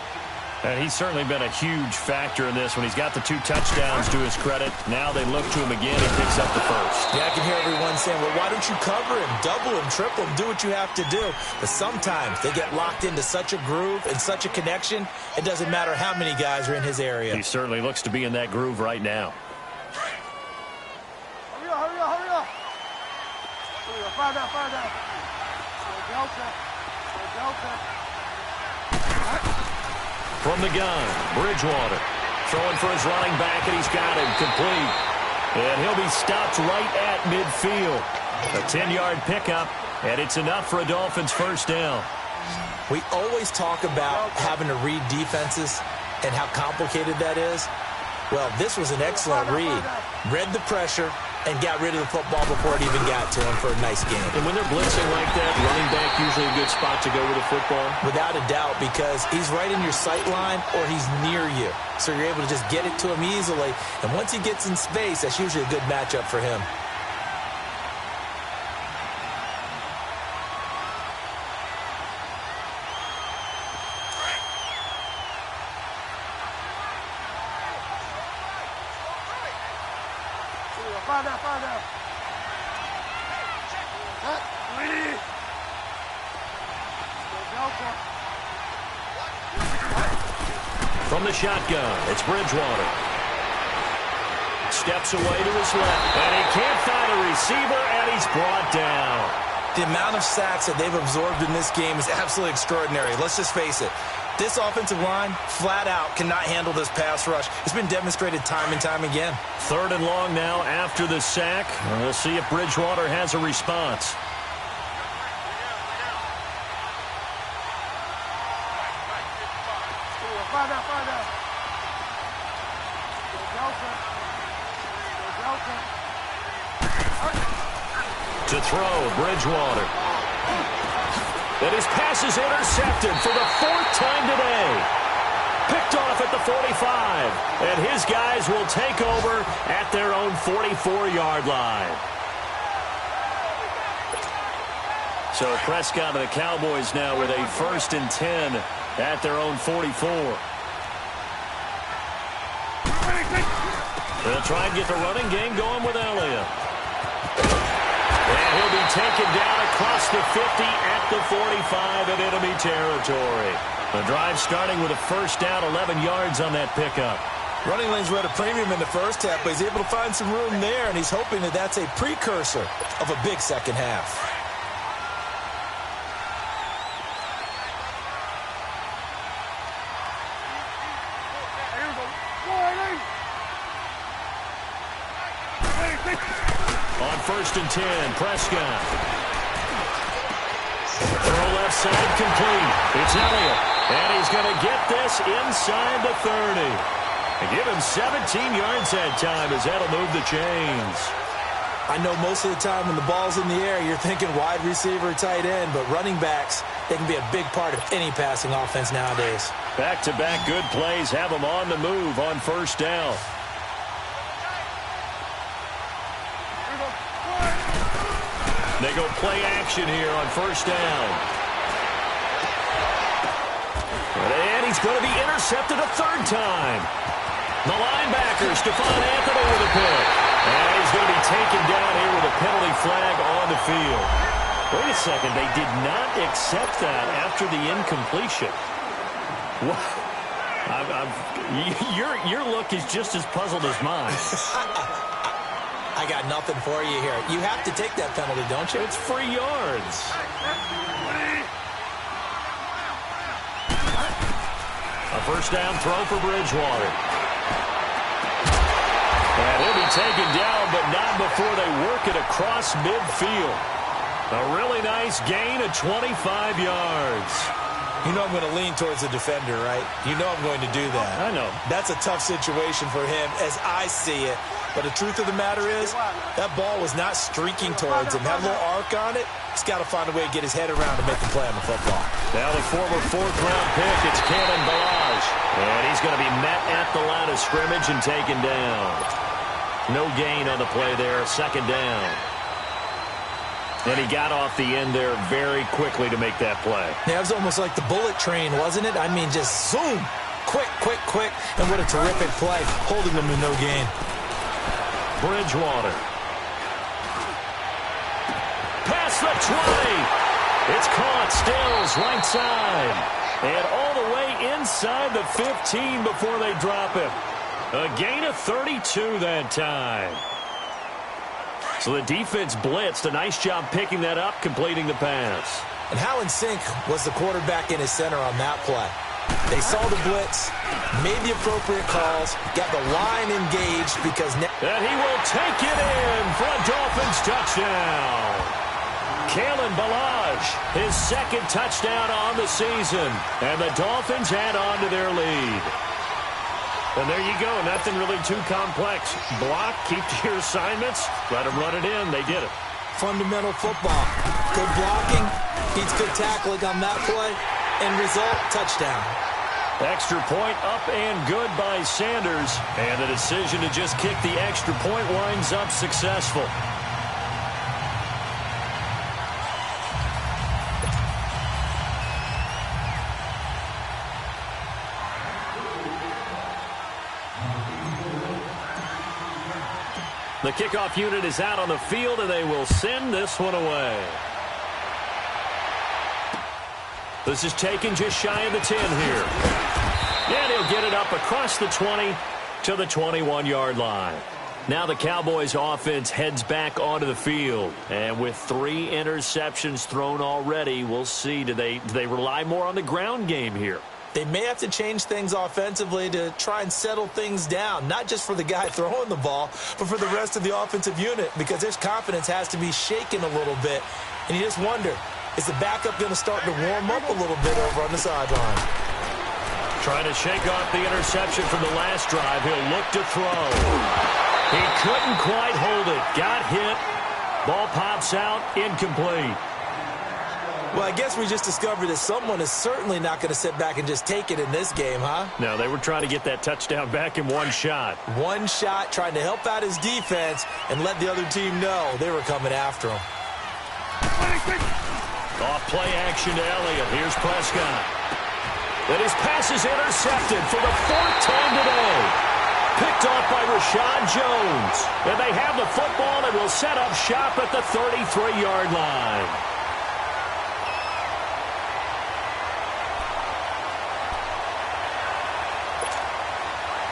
And he's certainly been a huge factor in this when he's got the 2 touchdowns to his credit. Now they look to him again. He picks up the first. Yeah, I can hear everyone saying, well, why don't you cover him, double him, triple him, do what you have to do. But sometimes they get locked into such a groove and such a connection, it doesn't matter how many guys are in his area. He certainly looks to be in that groove right now. Hurry up, hurry up, hurry up. Hurry up, fire down, fire down. Delta. Delta. From the gun, Bridgewater throwing for his running back, and he's got him complete. And he'll be stopped right at midfield. A 10-yard pickup, and it's enough for a Dolphins first down. We always talk about having to read defenses and how complicated that is. Well, this was an excellent read. Read the pressure and got rid of the football before it even got to him for a nice game. And when they're blitzing like that, running back usually a good spot to go with the football? Without a doubt, because he's right in your sight line or he's near you. So you're able to just get it to him easily. And once he gets in space, that's usually a good matchup for him. Fire down, fire down. From the shotgun, it's Bridgewater. Steps away to his left, and he can't find a receiver, and he's brought down. The amount of sacks that they've absorbed in this game is absolutely extraordinary. Let's just face it. This offensive line, flat out, cannot handle this pass rush. It's been demonstrated time and time again. 3rd and long now after the sack. We'll see if Bridgewater has a response. Fire down, fire down. To throw, Bridgewater. And his pass is intercepted for the 4th time today. Picked off at the 45. And his guys will take over at their own 44-yard line. So Prescott and the Cowboys now with a 1st and 10 at their own 44. They'll try and get the running game going with Elliott. And he'll be taken down across the 50 at the 45 in enemy territory. The drive starting with a first down, 11 yards on that pickup. Running lanes were at a premium in the first half, but he's able to find some room there, and he's hoping that that's a precursor of a big second half. first and 10. Prescott. Throw left side complete. It's Elliott. And he's going to get this inside the 30. And give him 17 yards that time as that'll move the chains. I know most of the time when the ball's in the air, you're thinking wide receiver, tight end, but running backs, they can be a big part of any passing offense nowadays. Back-to-back good plays have them on the move on first down. They go play action here on first down. And he's going to be intercepted a third time. The linebacker, Stephon Anthony with a pick. And he's going to be taken down here with a penalty flag on the field. Wait a second. They did not accept that after the incompletion. Your look is just as puzzled as mine. I got nothing for you here. You have to take that penalty, don't you? It's free yards. A first down throw for Bridgewater. And he'll be taken down, but not before they work it across midfield. A really nice gain of 25 yards. You know I'm going to lean towards the defender, right? You know I'm going to do that. I know. That's a tough situation for him as I see it. But the truth of the matter is, that ball was not streaking towards him. Had a little arc on it. He's got to find a way to get his head around to make the play on the football. Now the former fourth-round pick, it's Kalen Ballage. And he's going to be met at the line of scrimmage and taken down. No gain on the play there, second down. And he got off the end there very quickly to make that play. Yeah, it was almost like the bullet train, wasn't it? I mean, just zoom. Quick, quick, quick. And what a terrific play, holding them to no gain. Bridgewater. Past the 20. It's caught. Stills right side. And all the way inside the 15 before they drop him. A gain of 32 that time. So the defense blitzed. A nice job picking that up, completing the pass. And how in sync was the quarterback in his center on that play? They saw the blitz, made the appropriate calls, got the line engaged because... And he will take it in for a Dolphins touchdown. Kalen Ballage, his second touchdown on the season. And the Dolphins add on to their lead. And there you go. Nothing really too complex. Block, keep to your assignments, let them run it in. They did it. Fundamental football. Good blocking, needs good tackling on that play. End result, touchdown. Extra point up and good by Sanders. And the decision to just kick the extra point winds up successful. The kickoff unit is out on the field, and they will send this one away. This is taken just shy of the 10 here. And he'll get it up across the 20 to the 21-yard line. Now the Cowboys offense heads back onto the field. And with 3 interceptions thrown already, we'll see. Do they rely more on the ground game here? They may have to change things offensively to try and settle things down, not just for the guy throwing the ball, but for the rest of the offensive unit, because their confidence has to be shaken a little bit. And you just wonder, is the backup going to start to warm up a little bit over on the sideline? Trying to shake off the interception from the last drive. He'll look to throw. He couldn't quite hold it. Got hit. Ball pops out. Incomplete. Well, I guess we just discovered that someone is certainly not going to sit back and just take it in this game, huh? No, they were trying to get that touchdown back in one shot. One shot, trying to help out his defense and let the other team know they were coming after him. Off play action to Elliott. Here's Prescott. And his pass is intercepted for the 4th time today. Picked off by Rashad Jones. And they have the football and will set up shop at the 33-yard line.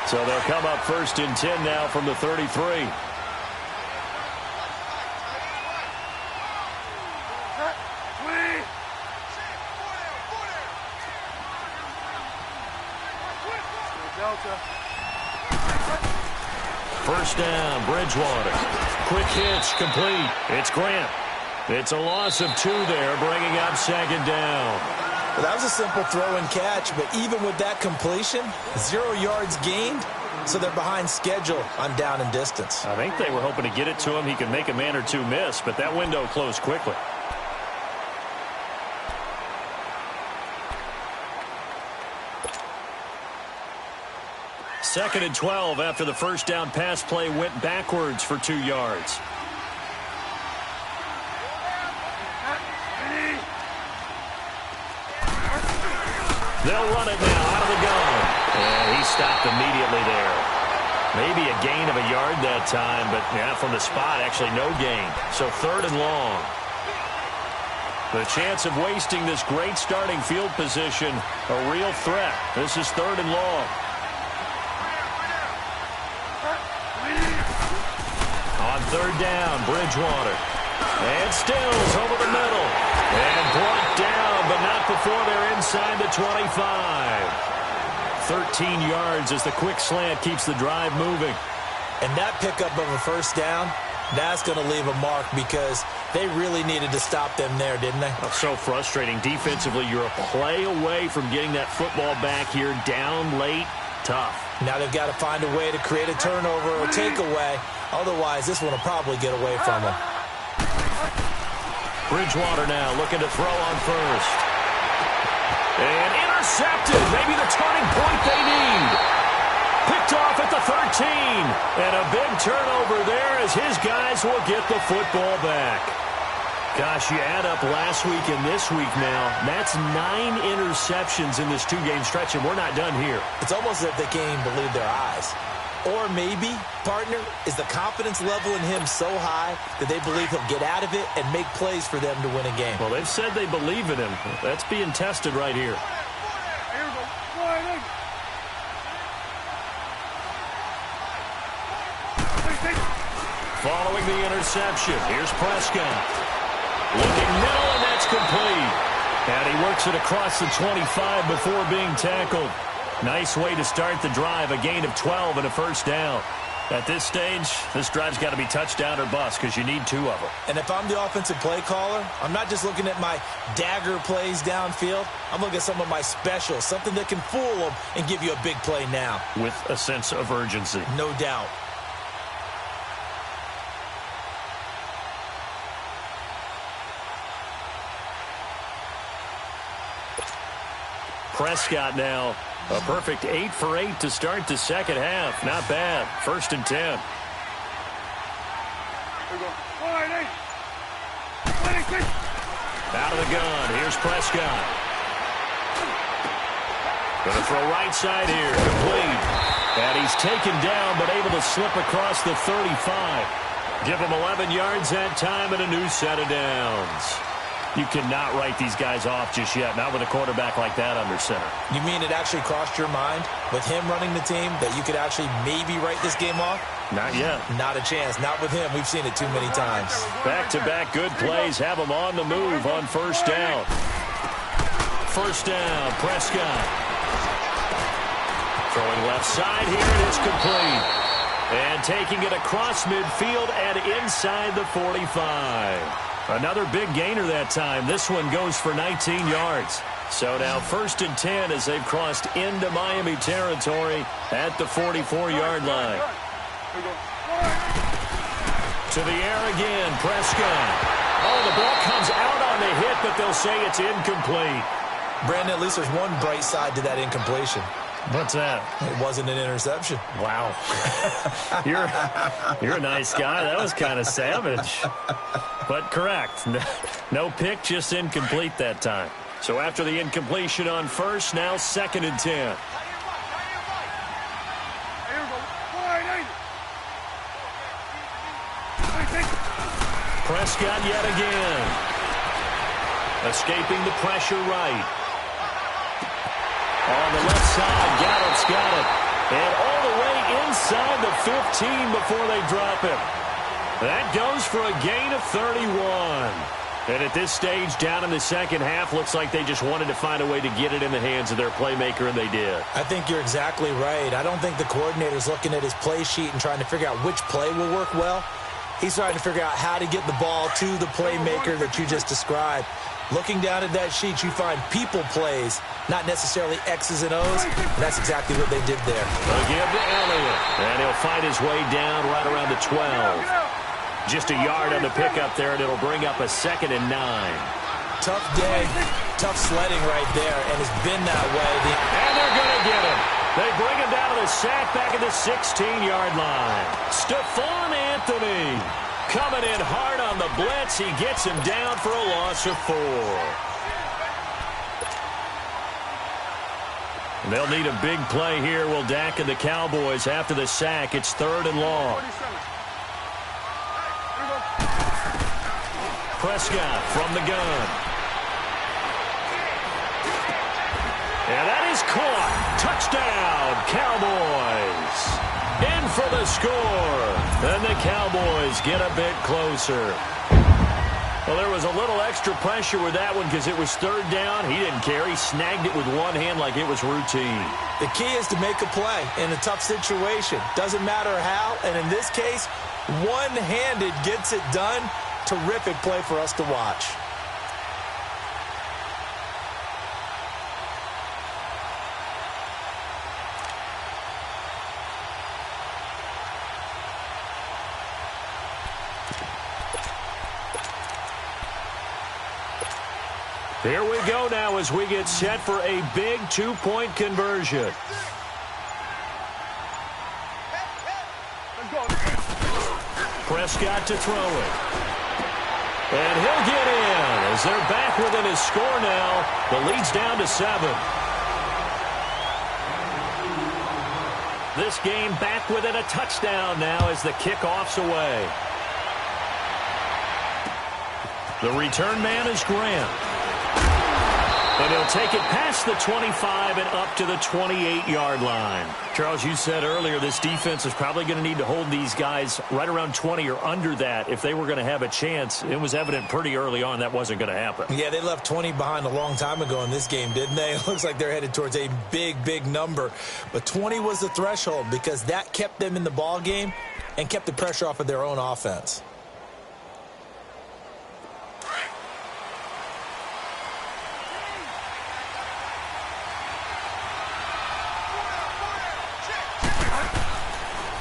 So they'll come up 1st and 10 now from the 33. First down, Bridgewater. quick hitch, complete. It's Grant. It's a loss of 2 there, bringing up second down. Well, that was a simple throw and catch, but even with that completion, 0 yards gained, so they're behind schedule on down and distance. I think they were hoping to get it to him. He could make a man or two miss, but that window closed quickly. Second and 12 after the first down pass play went backwards for 2 yards. They'll run it now out of the gun. And he stopped immediately there. Maybe a gain of a yard that time, but yeah, from the spot, actually no gain. So 3rd and long. The chance of wasting this great starting field position, a real threat. This is 3rd and long. On 3rd down, Bridgewater. And Stills over the middle. And brought down, but not before they're inside the 25. 13 yards as the quick slant keeps the drive moving. And that pickup of a first down, that's going to leave a mark because they really needed to stop them there, didn't they? Oh, so frustrating. Defensively, you're a play away from getting that football back here down late. Tough. Now they've got to find a way to create a turnover or takeaway. Otherwise, this one will probably get away from them. Bridgewater now looking to throw on first. And intercepted. Maybe the turning point they need. Picked off at the 13. And a big turnover there as his guys will get the football back. Gosh, you add up last week and this week now. That's 9 interceptions in this 2-game stretch, and we're not done here. It's almost as if they can't even believe their eyes. Or maybe, partner, is the confidence level in him so high that they believe he'll get out of it and make plays for them to win a game. Well, they've said they believe in him. That's being tested right here. Following the interception, here's Prescott. Looking middle, and that's complete. And he works it across the 25 before being tackled. Nice way to start the drive, a gain of 12 and a first down. At this stage, this drive's got to be touchdown or bust because you need 2 of them. And if I'm the offensive play caller, I'm not just looking at my dagger plays downfield. I'm looking at some of my specials, something that can fool them and give you a big play now. With a sense of urgency. No doubt. Prescott now, a perfect 8 for 8 to start the second half. Not bad. 1st and 10. Out of the gun. Here's Prescott. Going to throw right side here. Complete. And he's taken down, but able to slip across the 35. Give him 11 yards that time and a new set of downs. You cannot write these guys off just yet, not with a quarterback like that under center. You mean it actually crossed your mind with him running the team that you could actually maybe write this game off? Not yet. Not a chance. Not with him. We've seen it too many times. Back-to-back good plays have him on the move on first down. First down, Prescott. Throwing left side here, and it's complete. And taking it across midfield and inside the 45. Another big gainer that time. This one goes for 19 yards. So now 1st and 10 as they've crossed into Miami territory at the 44-yard line. To the air again, Prescott. Oh, the ball comes out on the hit, but they'll say it's incomplete. Brandon, at least there's one bright side to that incompletion. What's that? It wasn't an interception. Wow. You're a nice guy. That was kind of savage. But correct. No pick, just incomplete that time. So after the incompletion on first, now 2nd and 10. Prescott yet again. Escaping the pressure right. On the left side, Gallup's got it. And all the way inside the 15 before they drop him. That goes for a gain of 31. And at this stage, down in the second half, looks like they just wanted to find a way to get it in the hands of their playmaker, and they did. I think you're exactly right. I don't think the coordinator's looking at his play sheet and trying to figure out which play will work well. He's trying to figure out how to get the ball to the playmaker that you just described. Looking down at that sheet, you find people plays, not necessarily X's and O's. And that's exactly what they did there. Again to Elliott. And he'll find his way down right around the 12. Just a yard on the pickup there, and it'll bring up a 2nd and 9. Tough day, tough sledding right there, and it's been that way. And they're going to get him. They bring him down to the sack back at the 16-yard line. Stephon Anthony coming in hard on the blitz. He gets him down for a loss of 4. And they'll need a big play here. Will Dak and the Cowboys after the sack. It's 3rd and long. Prescott from the gun. And that is caught. Touchdown, Cowboys. In for the score. And the Cowboys get a bit closer. Well, there was a little extra pressure with that one because it was 3rd down. He didn't care. He snagged it with one hand like it was routine. The key is to make a play in a tough situation. Doesn't matter how. And in this case, one-handed gets it done. Terrific play for us to watch. Here we go now as we get set for a big 2-point conversion. Prescott to throw it. And he'll get in as they're back within his score now. The lead's down to 7. This game back within a touchdown now as the kickoff's away. The return man is Grant. And he'll take it past the 25 and up to the 28-yard line. Charles, you said earlier this defense is probably going to need to hold these guys right around 20 or under that if they were going to have a chance. It was evident pretty early on that wasn't going to happen. Yeah, they left 20 behind a long time ago in this game, didn't they? It looks like they're headed towards a big, big number. But 20 was the threshold because that kept them in the ball game and kept the pressure off of their own offense.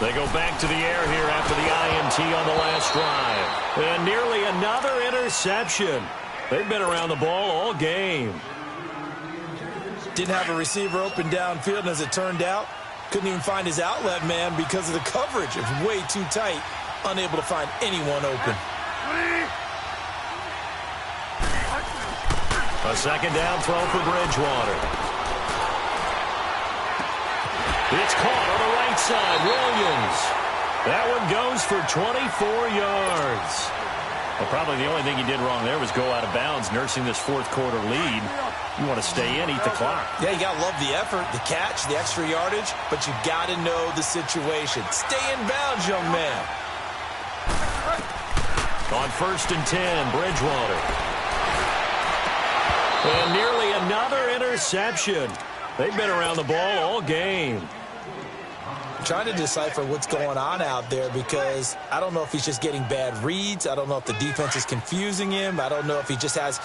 They go back to the air here after the INT on the last drive. And nearly another interception. They've been around the ball all game. Didn't have a receiver open downfield, and as it turned out, couldn't even find his outlet man because of the coverage. It was way too tight, unable to find anyone open. A 2nd down throw for Bridgewater. It's caught on the right side. Williams. That one goes for 24 yards. Well, probably the only thing he did wrong there was go out of bounds, nursing this 4th quarter lead. You want to stay in, eat the clock. Yeah, you got to love the effort, the catch, the extra yardage, but you got to know the situation. Stay in bounds, young man. On 1st and 10, Bridgewater. And nearly another interception. They've been around the ball all game. I'm trying to decipher what's going on out there because I don't know if he's just getting bad reads. I don't know if the defense is confusing him. I don't know if he just has,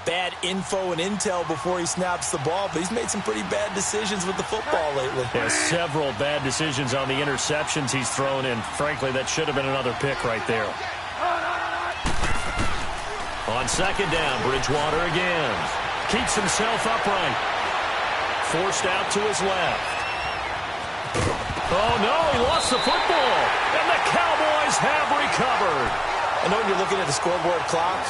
bad info and intel before he snaps the ball. But he's made some pretty bad decisions with the football lately. Yeah, several bad decisions on the interceptions he's thrown in. Frankly, that should have been another pick right there. On 2nd down, Bridgewater again. Keeps himself upright. Forced out to his left. Oh, no, he lost the football. And the Cowboys have recovered. I know when you're looking at the scoreboard clock,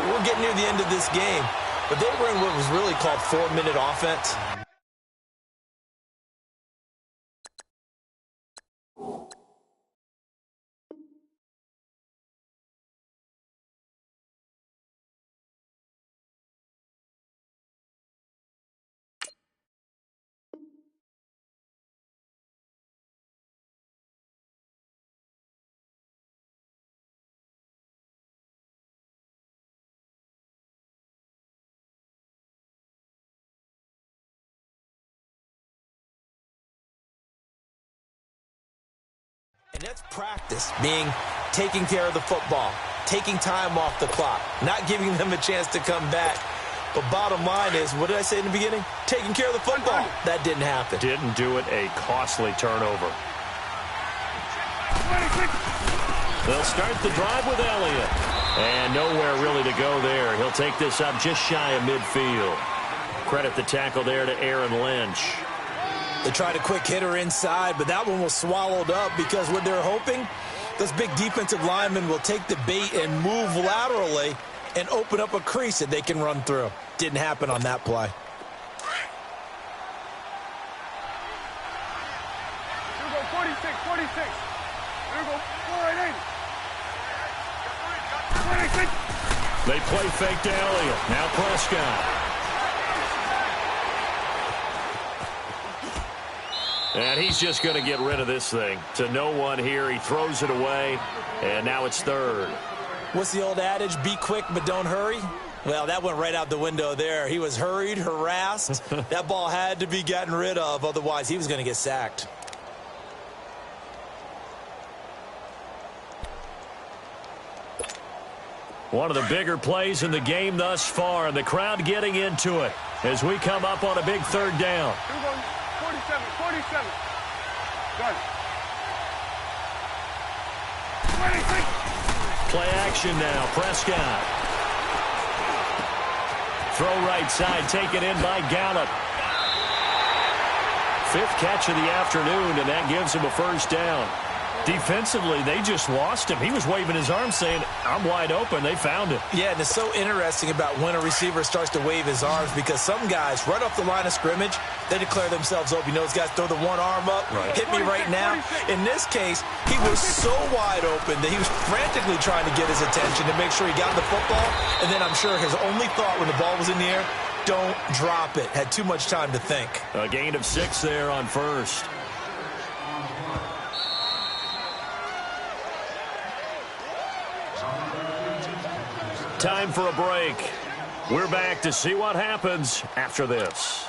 we're getting near the end of this game. But they were in what was really called 4-minute offense. And that's practice, taking care of the football, taking time off the clock, not giving them a chance to come back. But bottom line is, what did I say in the beginning? Taking care of the football. That didn't happen. Didn't do it, a costly turnover. They'll start the drive with Elliott. And nowhere really to go there. He'll take this up just shy of midfield. Credit the tackle there to Aaron Lynch. They tried a quick hitter inside, but that one was swallowed up because what they're hoping, those big defensive linemen will take the bait and move laterally and open up a crease that they can run through. Didn't happen on that play. Here we go, 46, 46. Here we go, 480. 46. They play fake to Elliott. Now Prescott. And he's just going to get rid of this thing. To no one here. He throws it away. And now it's third. What's the old adage? Be quick, but don't hurry. Well, that went right out the window there. He was hurried, harassed. That ball had to be gotten rid of. Otherwise, he was going to get sacked. One of the bigger plays in the game thus far. And the crowd getting into it as we come up on a big third down. Here we go, 47, 47. Done. 26. Play action now. Prescott. Throw right side. Taken in by Gallup. Fifth catch of the afternoon, and that gives him a first down. Defensively, they just lost him. He was waving his arm saying, I'm wide open. They found it. Yeah, and it's so interesting about when a receiver starts to wave his arms because some guys, right off the line of scrimmage, they declare themselves open. You know, those guys throw the one arm up, hit me right now. In this case, he was so wide open that he was frantically trying to get his attention to make sure he got the football. And then I'm sure his only thought when the ball was in the air, don't drop it. Had too much time to think. A gain of 6 there on first. Time for a break. We're back to see what happens after this.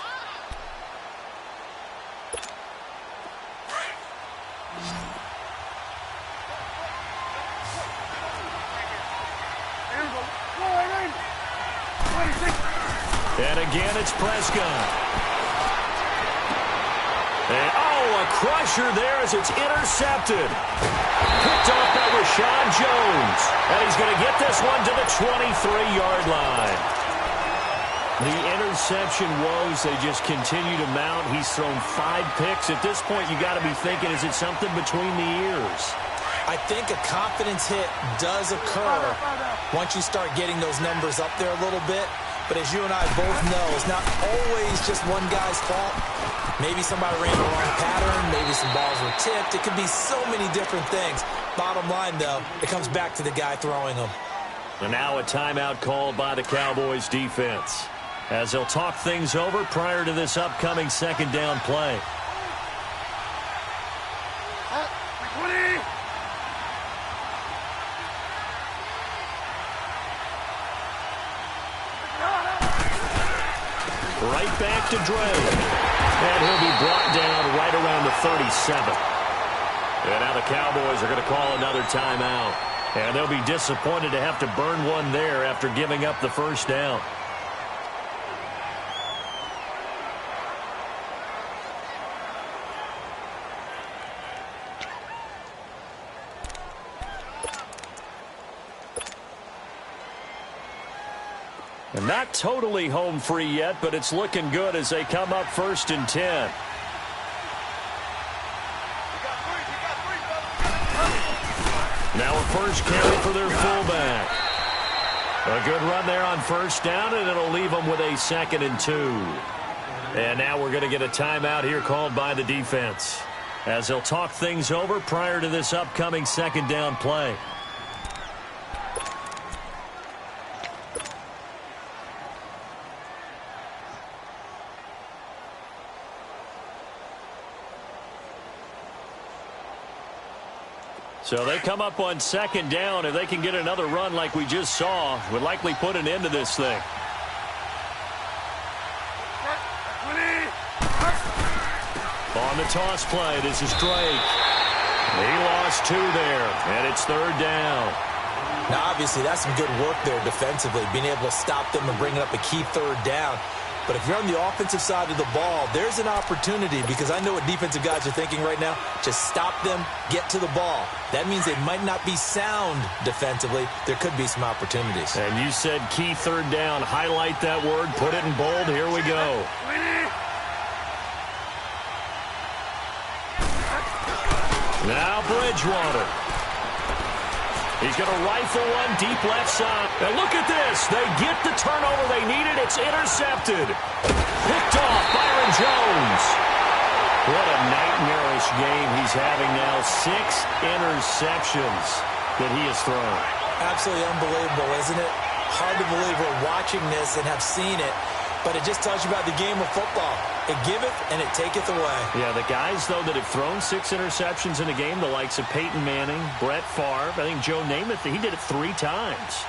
Here we go, 480. 26. And again, it's Prescott. And, a crusher there as it's intercepted. Picked off by Rashad Jones. And he's going to get this one to the 23-yard line. The interception woes, they just continue to mount. He's thrown 5 picks. At this point, you got to be thinking, is it something between the ears? I think a confidence hit does occur once you start getting those numbers up there a little bit. But as you and I both know, it's not always just one guy's fault. Maybe somebody ran the wrong pattern. Maybe some balls were tipped. It could be so many different things. Bottom line, though, it comes back to the guy throwing them. And now a timeout called by the Cowboys defense as they'll talk things over prior to this upcoming second down play. 20. Right back to Dre. And he'll be brought down right around the 37. And now the Cowboys are going to call another timeout. And they'll be disappointed to have to burn one there after giving up the first down. And not totally home free yet, but it's looking good as they come up 1st and 10. Now a first carry for their fullback. A good run there on first down, and it'll leave them with a 2nd and 2. And now we're going to get a timeout here called by the defense as they'll talk things over prior to this upcoming second down play. So they come up on 2nd down. If they can get another run like we just saw, would likely put an end to this thing. On the toss play, this is Drake. He lost 2 there, and it's 3rd down. Now, obviously, that's some good work there defensively, being able to stop them and bringing up a key 3rd down. But if you're on the offensive side of the ball, there's an opportunity, because I know what defensive guys are thinking right now. Just stop them, get to the ball. That means they might not be sound defensively. There could be some opportunities. And you said key 3rd down. Highlight that word. Put it in bold. Here we go. Now Bridgewater. He's going to rifle one deep left side. And look at this. They get the turnover they needed. It's intercepted. Picked off Byron Jones. What a nightmarish game he's having now. 6 interceptions that he has thrown. Absolutely unbelievable, isn't it? Hard to believe we're watching this and have seen it. But it just tells you about the game of football. It giveth and it taketh away. Yeah, the guys, though, that have thrown 6 interceptions in a game, the likes of Peyton Manning, Brett Favre, I think Joe Namath, he did it 3 times.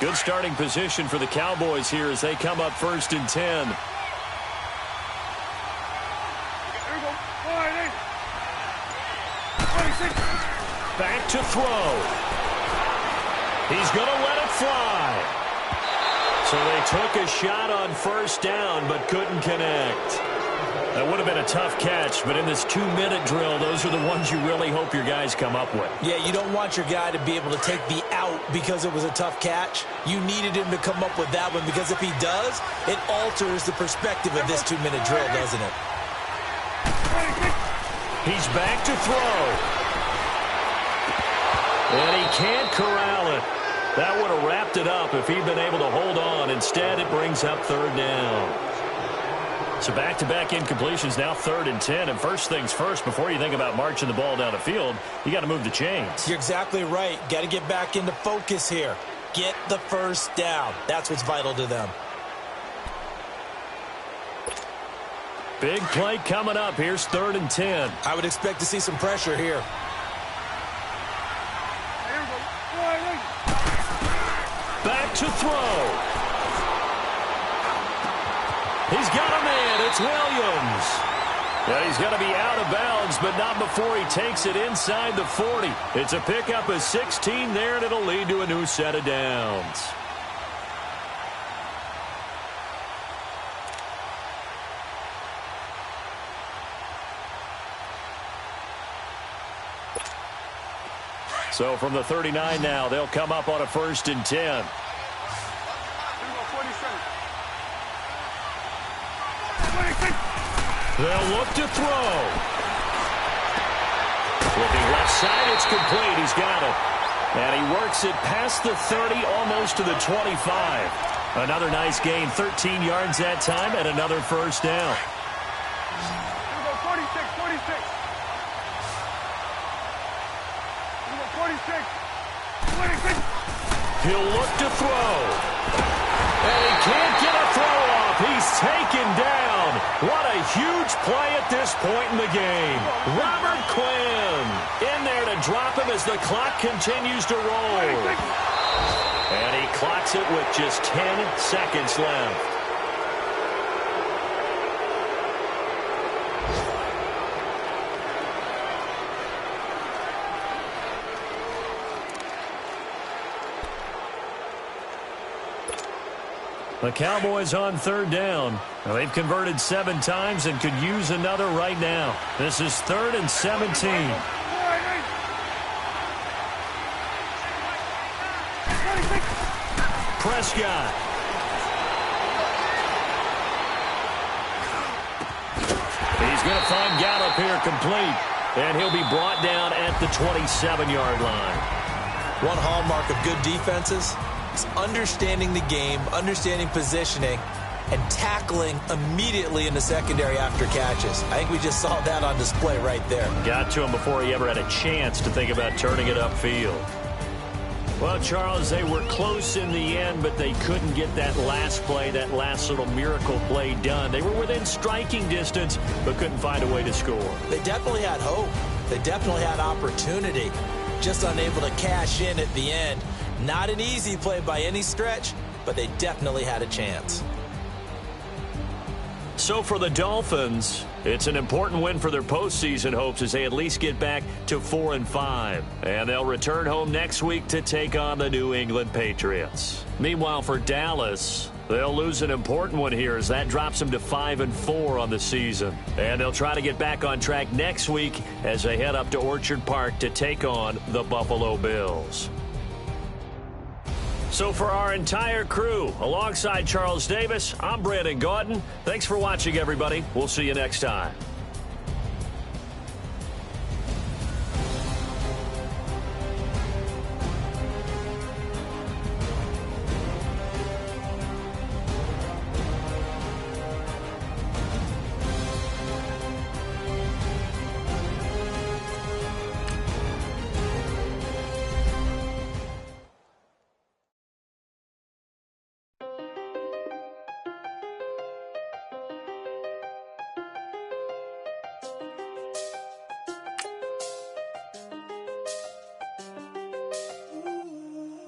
Good starting position for the Cowboys here as they come up 1st and 10. Back to throw. He's going to let it fly. So they took a shot on 1st down but couldn't connect. That would have been a tough catch, but in this 2-minute drill, those are the ones you really hope your guys come up with. Yeah, you don't want your guy to be able to take the out because it was a tough catch. You needed him to come up with that one, because if he does, it alters the perspective of this 2-minute drill, doesn't it? He's back to throw. And he can't corral it. That would have wrapped it up if he'd been able to hold on. Instead, it brings up 3rd down. So back-to-back incompletions, now 3rd and 10. And first things first, before you think about marching the ball down the field, you got to move the chains. You're exactly right. Got to get back into focus here. Get the 1st down. That's what's vital to them. Big play coming up. Here's 3rd and 10. I would expect to see some pressure here. Back to throw. He's got a man. It's Williams. And he's going to be out of bounds, but not before he takes it inside the 40. It's a pickup of 16 there, and it'll lead to a new set of downs. So from the 39 now, they'll come up on a 1st and 10. They'll look to throw. Looking left side, it's complete. He's got it. And he works it past the 30, almost to the 25. Another nice gain, 13 yards that time, and another 1st down. 46. He'll look to throw. And he can't get a throw off. He's taken down. What a huge play at this point in the game. Robert Quinn in there to drop him as the clock continues to roll. And he clocks it with just 10 seconds left. The Cowboys on 3rd down. Now they've converted 7 times and could use another right now. This is 3rd and 17. Prescott. He's going to find Gallup here complete. And he'll be brought down at the 27-yard line. One hallmark of good defenses is understanding the game, understanding positioning, and tackling immediately in the secondary after catches. I think we just saw that on display right there. Got to him before he ever had a chance to think about turning it upfield. Well, Charles, they were close in the end, but they couldn't get that last play, that last little miracle play done. They were within striking distance, but couldn't find a way to score. They definitely had hope. They definitely had opportunity. Just unable to cash in at the end. Not an easy play by any stretch, but they definitely had a chance. So for the Dolphins, it's an important win for their postseason hopes as they at least get back to 4-5. And they'll return home next week to take on the New England Patriots. Meanwhile, for Dallas, they'll lose an important one here as that drops them to 5-4 on the season. And they'll try to get back on track next week as they head up to Orchard Park to take on the Buffalo Bills. So for our entire crew, alongside Charles Davis, I'm Brandon Gaudin. Thanks for watching, everybody. We'll see you next time.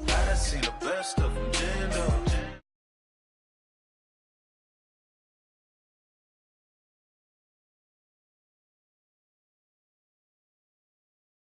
I done seen the best of them, stand up.